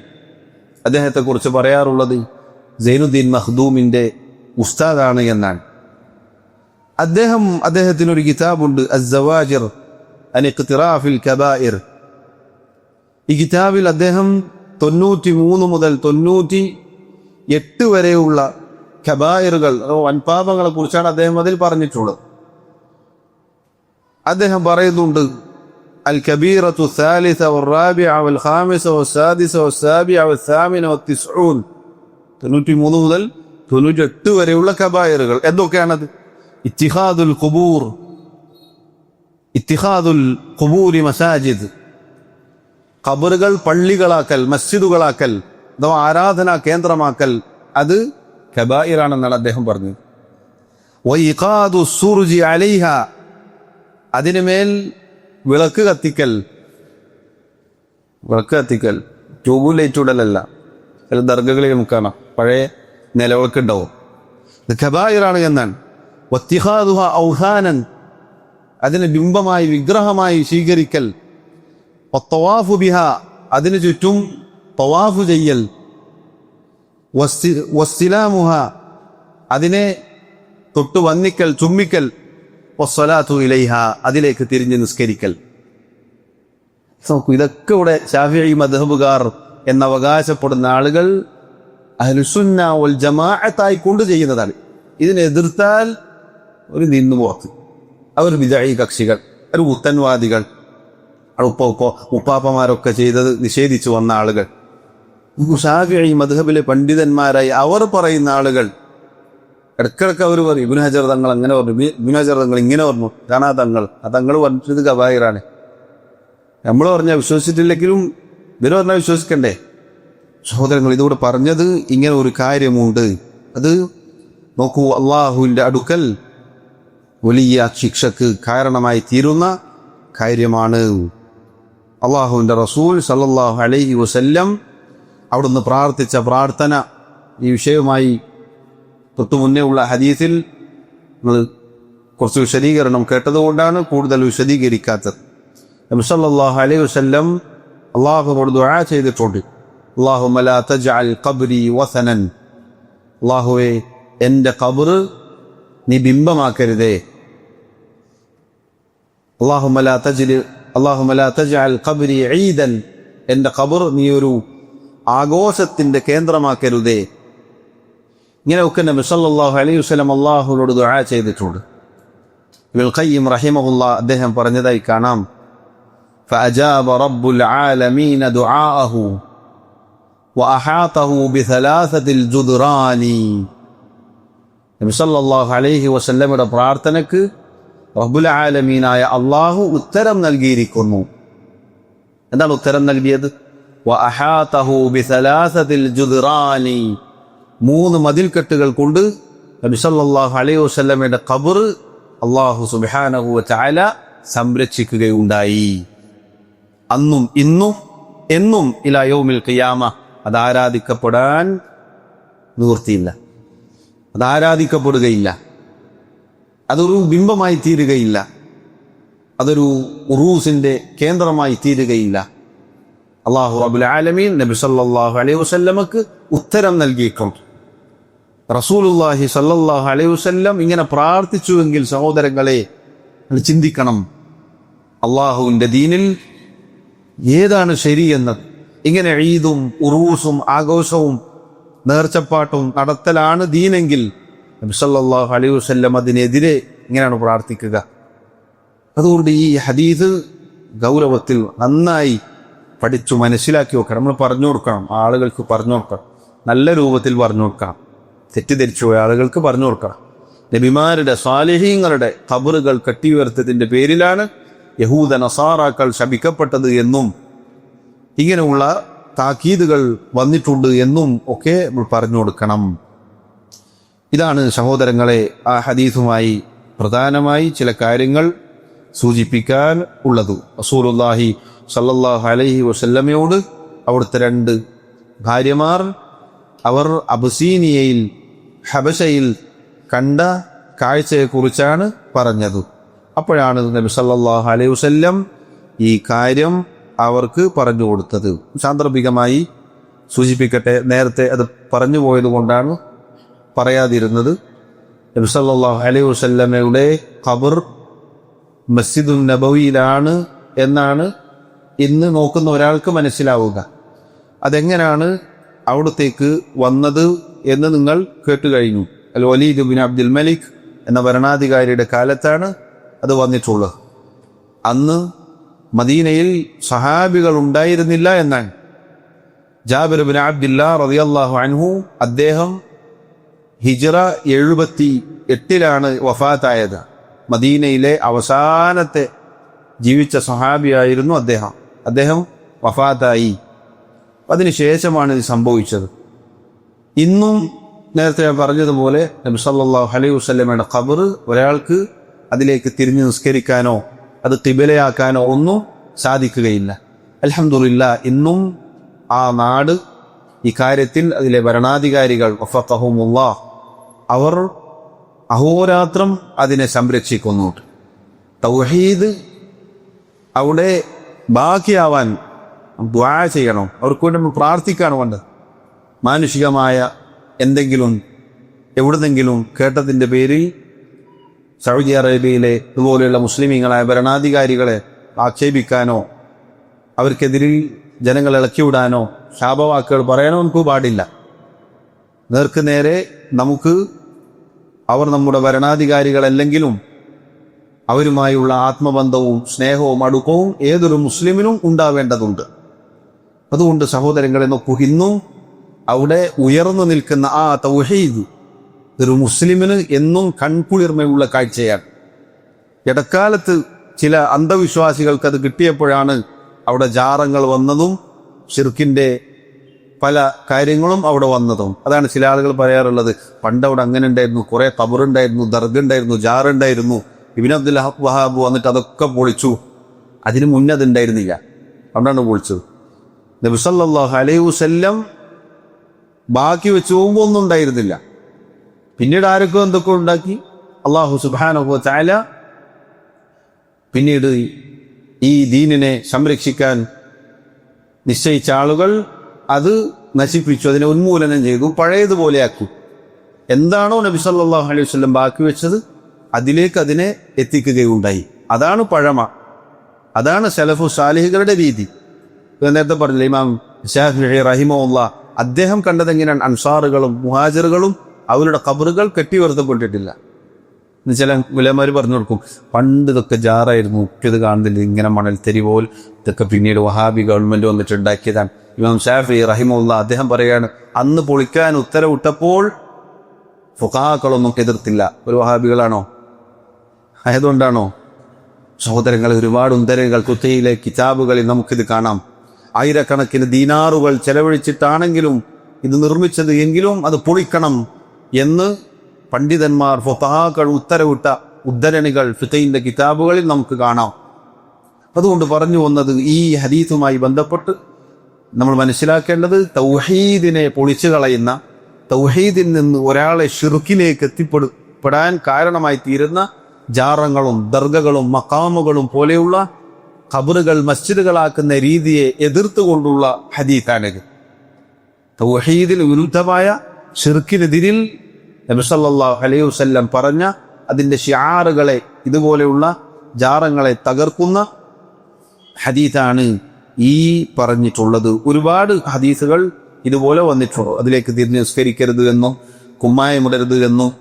അദ്ദേഹത്തെ കുറിച്ച് പറയാറുള്ളത് സൈനുദ്ദീൻ മഖ്ദൂമിന്റെ ഉസ്താദാണ് എന്നാണ്. അദ്ദേഹത്തിനൊരു കിതാബുണ്ട്, അസ്സവാജിർ അൻ ഇഖ്തിറാഫിൽ കബായിർ. ഈ കിതാബിൽ അദ്ദേഹം 93 മുതൽ 98 വരെയുള്ള കബായിറുകൾ, വൻപാപങ്ങളെ കുറിച്ചാണ് അദ്ദേഹം അതിൽ പറഞ്ഞിട്ടുള്ളത്. അദ്ദേഹം പറയുന്നുണ്ട്, അൽ കബീറത്തു സാലിസ വറാബിഅ വൽ ഖാമിസ വസ്സാദിസ വസ്സാബിഅ വസ്സാമിന വത്തിസ്ഊൻ. 93 മുതൽ 98 വരെയുള്ള കബായിറുകൾ എന്തൊക്കെയാണത്? ഇത്തിഖാദുൽ ഖുബൂരി മസാജിദ്, ഖബറുകൾ പള്ളികളാക്കൽ, മസ്ജിദുകളാക്കൽ, അഥവാ ആരാധനാ കേന്ദ്രമാക്കൽ, അത് കബായിറാണെന്നാണ് അദ്ദേഹം പറഞ്ഞത്. വഇഖാദു സുർജി അലൈഹ, അതിനുമേൽ വിളക്ക് കത്തിക്കൽ, ട്യൂബ് ലൈറ്റ് ഇടലല്ല. ചില ദർഗകളിൽ നമുക്ക് കാണാം പഴയ നിലവിളക്ക് ഉണ്ടാവും, ഇത് കബായിറാണ് എന്നാണ്. വത്തിഖാദുഹ ഔഹാനൻ, അതിനെ ബിംബമായി വിഗ്രഹമായി സ്വീകരിക്കൽ. വത്തവാഫു ബിഹ, അതിനു ചുറ്റും തവാഫ് ചെയ്യൽ. വസ്തിലാമുഹ, അതിനെ തൊട്ടു വന്നിക്കൽ, ചുംബിക്കൽ. വസ്സലാത്തു ഇലൈഹ, അതിലേക്ക് തിരിഞ്ഞ് നിസ്കരിക്കൽ. നോക്കൂ, ഇതൊക്കെ ഇവിടെ ശാഫിഈ മദ്ഹബുകാർ എന്നവകാശപ്പെടുന്ന ആളുകൾ അഹ്ലുസുന്ന വൽ ജമാഅത്തായി കൊണ്ട് ചെയ്യുന്നതാണ്. ഇതിനെ എതിർത്താൽ ഒരു നിന്നുപോക്ക്, അവർ ബിദ്അഈ കക്ഷികൾ, ഒരു പുത്തൻവാദികൾ, ഉപ്പാപ്പമാരൊക്കെ ചെയ്തത് നിഷേധിച്ചു വന്ന ആളുകൾ, ശാഫിഈ മദ്ഹബിലെ പണ്ഡിതന്മാരായി അവർ പറയുന്ന ആളുകൾ ഇടക്കിടക്ക് അവർ പറയും, ഇബ്നു ഹജർ തങ്ങൾ അങ്ങനെ പറഞ്ഞു, ഇബ്നു ഹജർ തങ്ങൾ ഇങ്ങനെ പറഞ്ഞു, ഇതാണ് ആ തങ്ങൾ പറഞ്ഞത് കബായിറാണ്. നമ്മൾ പറഞ്ഞാൽ വിശ്വസിച്ചിട്ടില്ലെങ്കിലും ഇവര് പറഞ്ഞാൽ വിശ്വസിക്കണ്ടേ? സഹോദരങ്ങൾ, ഇതുകൂടെ പറഞ്ഞത് ഇങ്ങനെ ഒരു കാര്യമുണ്ട്. അത് നോക്കൂ, അള്ളാഹുവിൻ്റെ അടുക്കൽ വലിയ ശിക്ഷക്ക് കാരണമായി തീരുന്ന കാര്യമാണ്. അള്ളാഹുവിൻ്റെ റസൂൽ സല്ലല്ലാഹു അലൈഹി വസല്ലം അവിടുന്ന് പ്രാർത്ഥിച്ച പ്രാർത്ഥന, ഈ വിഷയവുമായി തൊട്ടു മുന്നേ ഉള്ള ഹദീസിൽ നമ്മൾ കുറച്ച് വിശദീകരണം കേട്ടതുകൊണ്ടാണ് കൂടുതൽ വിശദീകരിക്കാത്തത്. നബി സല്ലല്ലാഹു അലൈഹി വസല്ലം അള്ളാഹുവോട് ദുആ ചെയ്തിട്ടുണ്ട്, അല്ലാഹുമ്മ ലാ തജ്അൽ ഖബ്രി വസനൻ, അല്ലാഹുവേ എൻ്റെ ഖബർ നീ ബിംബമാക്കരുതേ. അല്ലാഹുമ്മ ലാ തജ്അൽ അല്ലാഹുമ്മ ലാ തജ്അൽ ഖബ്രി ഈദൻ, എൻ്റെ ഖബർ നീ ഒരു ആഘോഷത്തിന്റെ കേന്ദ്രമാക്കരുതേ. ഇങ്ങനെയൊക്കെ നബി സല്ലല്ലാഹു അലൈഹി വസല്ലം അല്ലാഹുവോട് ദുആ ചെയ്തിട്ടുണ്ട്. ഇബ്നുൽ ഖയ്യിം റഹിമഹുല്ലാ അദ്ദേഹം പറഞ്ഞതായി കാണാം, فأجاب رب العالمين دعاءه وأحاطه بثلاثة الجدران. നബി സല്ലല്ലാഹു അലൈഹി വസല്ലമയുടെ പ്രാർത്ഥനയ്ക്ക് റബ്ബുൽ ആലമീനായ അല്ലാഹു ഉത്തരം നൽകിയിരിക്കുന്നു. എന്താണ് ഉത്തരം നൽകിയത്? വഅഹാതഹു ബിസലാസതിൽ ജുദ്റാനി, 3 മതിൽക്കെട്ടുകൾ കൊണ്ട് നബി സല്ലല്ലാഹു അലൈഹി വസല്ലമയുടെ ഖബർ അല്ലാഹു സുബ്ഹാനഹു വ തആല സംരക്ഷിക്കുകയുണ്ടായി. അന്നും ഇന്നും എന്നും ഇലാ യൗമിൽ ഖിയാമ അത് ആരാധിക്കപ്പെടാൻ നിവൃത്തിയില്ല, അത് ആരാധിക്കപ്പെടുകയില്ല, അതൊരു ബിംബമായി തീരുകയില്ല, അതൊരു ഉറൂസിന്റെ കേന്ദ്രമായി തീരുകയില്ല. അല്ലാഹു റബ്ബുൽ ആലമീൻ നബി സല്ലല്ലാഹു അലൈഹി വസല്ലമക്ക് ഉത്തരം നൽകിയിട്ടുണ്ട്. റസൂലുള്ളാഹി സല്ലല്ലാഹു അലൈഹി വസല്ലം ഇങ്ങനെ പ്രാർത്ഥിച്ചുവെങ്കിൽ സഹോദരങ്ങളെ ചിന്തിക്കണം, അള്ളാഹുവിന്റെ ദീനിൽ ഏതാണ് ശരിയെന്നത്. ഇങ്ങനെ ഈദും ഉറൂസും ആഘോഷവും നേർച്ചപ്പാട്ടും നടത്തലാണ് ദീനെങ്കിൽ നബി സല്ലല്ലാഹു അലൈഹി വസല്ലം അതിനെതിരെ ഇങ്ങനെയാണ് പ്രാർത്ഥിക്കുക. അതുകൊണ്ട് ഈ ഹദീസ് ഗൗരവത്തിൽ നന്നായി പഠിച്ചു മനസ്സിലാക്കി വെക്കണം. നമ്മൾ പറഞ്ഞു കൊടുക്കണം, ആളുകൾക്ക് പറഞ്ഞു കൊടുക്കണം, നല്ല രൂപത്തിൽ പറഞ്ഞു കൊടുക്കണം. തെറ്റിദ്ധരിച്ചു പോയ ആളുകൾക്ക് പറഞ്ഞു കൊടുക്കണം. നബിമാരുടെ സ്വാലിഹീങ്ങളുടെ ഖബറുകൾ കെട്ടിയുയർത്തതിന്റെ പേരിലാണ് യഹൂദ നസാറാക്കൾ ശപിക്കപ്പെട്ടത് എന്നും ഇങ്ങനെയുള്ള താക്കീതുകൾ വന്നിട്ടുണ്ട് എന്നും ഒക്കെ പറഞ്ഞു കൊടുക്കണം. ഇതാണ് സഹോദരങ്ങളെ ആ ഹദീസുമായി പ്രധാനമായി ചില കാര്യങ്ങൾ സൂചിപ്പിക്കാൻ ഉള്ളത്. റസൂലുള്ളാഹി സല്ലല്ലാഹു അലൈഹി വസല്ലമയോട് അവിടുത്തെ 2 ഭാര്യമാർ അവർ അബസീനിയയിൽ ഹബശയിൽ കണ്ട കാഴ്ചയെക്കുറിച്ചാണ് പറഞ്ഞത്. അപ്പോഴാണ് നബി സല്ലല്ലാഹു അലൈഹി വസല്ലം ഈ കാര്യം അവർക്ക് പറഞ്ഞു കൊടുത്തത്. സാന്ദർഭികമായി സൂചിപ്പിക്കട്ടെ, നേരത്തെ അത് പറഞ്ഞു പോയത് കൊണ്ടാണ് പറയാതിരുന്നത്. നബി സല്ലല്ലാഹു അലൈഹി വസല്ലമയുടെ ഖബർ മസ്ജിദുൻ നബവിയിലാണ് എന്നാണ് ഇന്ന് നോക്കുന്ന ഒരാൾക്ക് മനസ്സിലാവുക. അതെങ്ങനെയാണ് അവിടത്തേക്ക് വന്നത് എന്ന് നിങ്ങൾ കേട്ടുകഴിഞ്ഞു. അൽ വലീദ് ബിൻ അബ്ദുൽ മലിക് എന്ന ഭരണാധികാരിയുടെ കാലത്താണ് അത് വന്നിട്ടുള്ളത്. അന്ന് മദീനയിൽ സഹാബികൾ ഉണ്ടായിരുന്നില്ല എന്നാണ്. ജാബിർ ബിൻ അബ്ദുല്ലാ റളിയല്ലാഹു അൻഹു അദ്ദേഹം ഹിജ്റ 78 വഫാത്തായത്. മദീനയിലെ അവസാനത്തെ ജീവിച്ച സഹാബിയായിരുന്നു അദ്ദേഹം വഫാത്തായി. അതിനുശേഷമാണ് ഇത് സംഭവിച്ചത്. ഇന്നും നേരത്തെ ഞാൻ പറഞ്ഞതുപോലെ നബി സല്ലല്ലാഹു അലൈഹി വസല്ലമയുടെ ഖബർ ഒരാൾക്ക് അതിലേക്ക് തിരിഞ്ഞു നിസ്കരിക്കാനോ അത് ഖിബലയാക്കാനോ ഒന്നും സാധിക്കുകയില്ല. അൽഹംദുലില്ലാഹ് ഇന്നും ആ നാട് ഈ കാര്യത്തിൽ അതിലെ ഭരണാധികാരികൾ വഫഖഹുമുല്ലാഹ് അവർ അഹോരാത്രം അതിനെ സംരക്ഷിക്കുന്നുണ്ട്. തൗഹീദ് അവിടെ ബാക്കിയാവാൻ ദുആ ചെയ്യണം, അവർക്ക് വേണ്ടി പ്രാർത്ഥിക്കാണ് വേണ്ടത്. മാനുഷികമായ എന്തെങ്കിലും എവിടുന്നെങ്കിലും കേട്ടതിൻ്റെ പേരിൽ സൗദി അറേബ്യയിലെ ഇതുപോലെയുള്ള മുസ്ലിമീങ്ങളായ ഭരണാധികാരികളെ ആക്ഷേപിക്കാനോ അവർക്കെതിരിൽ ജനങ്ങളെ ഇളക്കിവിടാനോ ശാപവാക്കുകൾ പറയാനോ നമുക്ക് പാടില്ല. നേർക്ക് നേരെ നമുക്ക് അവർ നമ്മുടെ ഭരണാധികാരികളല്ലെങ്കിലും അവരുമായുള്ള ആത്മബന്ധവും സ്നേഹവും അടുക്കവും ഏതൊരു മുസ്ലിമിനും ഉണ്ടാവേണ്ടതുണ്ട്. അതുകൊണ്ട് സഹോദരങ്ങളെ നോക്കൂ, ഇന്നും അവിടെ ഉയർന്നു നിൽക്കുന്ന ആ തൗഹീദ് ഒരു മുസ്ലിമിന് എന്നും കൺകുളിർമയുള്ള കാഴ്ചയാണ്. ഇടക്കാലത്ത് ചില അന്ധവിശ്വാസികൾക്ക് അത് കിട്ടിയപ്പോഴാണ് അവിടെ ജാറങ്ങൾ വന്നതും ശിർക്കിന്റെ പല കാര്യങ്ങളും അവിടെ വന്നതും. അതാണ് ചില ആളുകൾ പറയാറുള്ളത്, പണ്ടവിടെ അങ്ങനെ ഉണ്ടായിരുന്നു, കുറെ ഖബറുണ്ടായിരുന്നു, ദർഗുണ്ടായിരുന്നു, ജാറുണ്ടായിരുന്നു, ഇബ്നു അബ്ദുൽ വഹാബ് വന്നിട്ട് അതൊക്കെ പൊളിച്ചു. അതിന് മുന്നേ അതുണ്ടായിരുന്നില്ല, അതുകൊണ്ടാണ് പൊളിച്ചത്. നബി സല്ലല്ലാഹു അലൈഹി വസല്ലം ബാക്കി വെച്ച് പോകുമ്പോൾ ഒന്നും ഉണ്ടായിരുന്നില്ല. പിന്നീട് ആരൊക്കെ എന്തൊക്കെ ഉണ്ടാക്കി. അല്ലാഹു സുബ്ഹാനഹു വ തആല പിന്നീട് ഈ ദീനിനെ സംരക്ഷിക്കാൻ നിശ്ചയിച്ച ആളുകൾ അത് നശിപ്പിച്ചു, അതിനെ ഉന്മൂലനം ചെയ്തു, പഴയതുപോലെയാക്കി. എന്താണോ നബി സല്ലല്ലാഹു അലൈഹി വസല്ലം ബാക്കി വെച്ചത് അതിലേക്ക് അതിനെ എത്തിക്കുകയുണ്ടായി. അതാണ് പഴമ, അതാണ് സലഫു സാലിഹുകളുടെ രീതി. നേരത്തെ പറഞ്ഞില്ല ഇമാം ശാഫിഈ റഹിമഹുല്ലാഹ്, അദ്ദേഹം കണ്ടതെങ്ങനെയാണ്? അൻസാറുകളും മുഹാജിറുകളും അവരുടെ ഖബറുകൾ കെട്ടിയുയർത്തപ്പെട്ടിട്ടില്ല. ചില ഉലമാര് പറഞ്ഞു കൊടുക്കും, പണ്ട് ഇതൊക്കെ ജാറായിരുന്നു, ഇത് കാണുന്നില്ല, ഇങ്ങനെ മണൽത്തരി പോൽ, ഇതൊക്കെ പിന്നീട് വഹാബി ഗവൺമെന്റ് വന്നിട്ട് ഉണ്ടാക്കിയതാണ്. ഇമാം ശാഫിഈ റഹിമഹുല്ലാഹ് അദ്ദേഹം പറയാണ്, അന്ന് പൊളിക്കാൻ ഉത്തരവിട്ടപ്പോൾ ഫുഖഹാക്കളൊന്നും എതിർത്തില്ല. ഒരു വഹാബികളാണോ? ആയതുകൊണ്ടാണോ? സഹോദരങ്ങൾ, ഒരുപാട് ഉദ്ധരണികൾ കുത്തയിലെ കിതാബുകളിൽ നമുക്കിത് കാണാം. ആയിരക്കണക്കിന് ദീനാറുകൾ ചെലവഴിച്ചിട്ടാണെങ്കിലും ഇത് നിർമ്മിച്ചത് എങ്കിലും അത് പൊളിക്കണം എന്ന് പണ്ഡിതന്മാർ ഫുഖഹാക്കൾ ഉത്തരവിട്ട ഉദ്ധരണികൾ ഫിഖഹിന്റെ കിതാബുകളിൽ നമുക്ക് കാണാം. അതുകൊണ്ട് പറഞ്ഞു വന്നത്, ഈ ഹദീസുമായി ബന്ധപ്പെട്ട് നമ്മൾ മനസ്സിലാക്കേണ്ടത്, തൗഹീദിനെ പൊളിച്ചു കളയുന്ന, തൗഹീദിൽ നിന്ന് ഒരാളെ ഷിർക്കിലേക്ക് എത്തിപ്പെടാൻ കാരണമായി തീരുന്ന ജാറങ്ങളും ദർഗകളും മഖാമുകളും പോലെയുള്ള ഖബറുകൾ മസ്ജിദുകളാക്കുന്ന രീതിയെ എതിർത്തുകൊണ്ടുള്ള ഹദീസാണിത്. തൗഹീദിൽ വിരുദ്ധമായ ഷിർക്കിനെതിരിൽ നബി സല്ലല്ലാഹു അലൈഹി വസല്ലം പറഞ്ഞ അതിന്റെ ശിആറുകളെ, ഇതുപോലെയുള്ള ജാറങ്ങളെ തകർക്കുന്ന ഹദീസാണ് ഈ പറഞ്ഞിട്ടുള്ളത്. ഒരുപാട് ഹദീസുകൾ ഇതുപോലെ വന്നിട്ടുണ്ട്. അതിലേക്ക് തിരിഞ്ഞ് നിസ്കരിക്കരുത് എന്നും കുമ്മായമിടരുത് എന്നും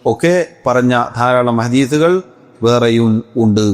ഒക്കെ പറഞ്ഞ ധാരാളം ഹദീസുകൾ വേറെയും ഉണ്ട്.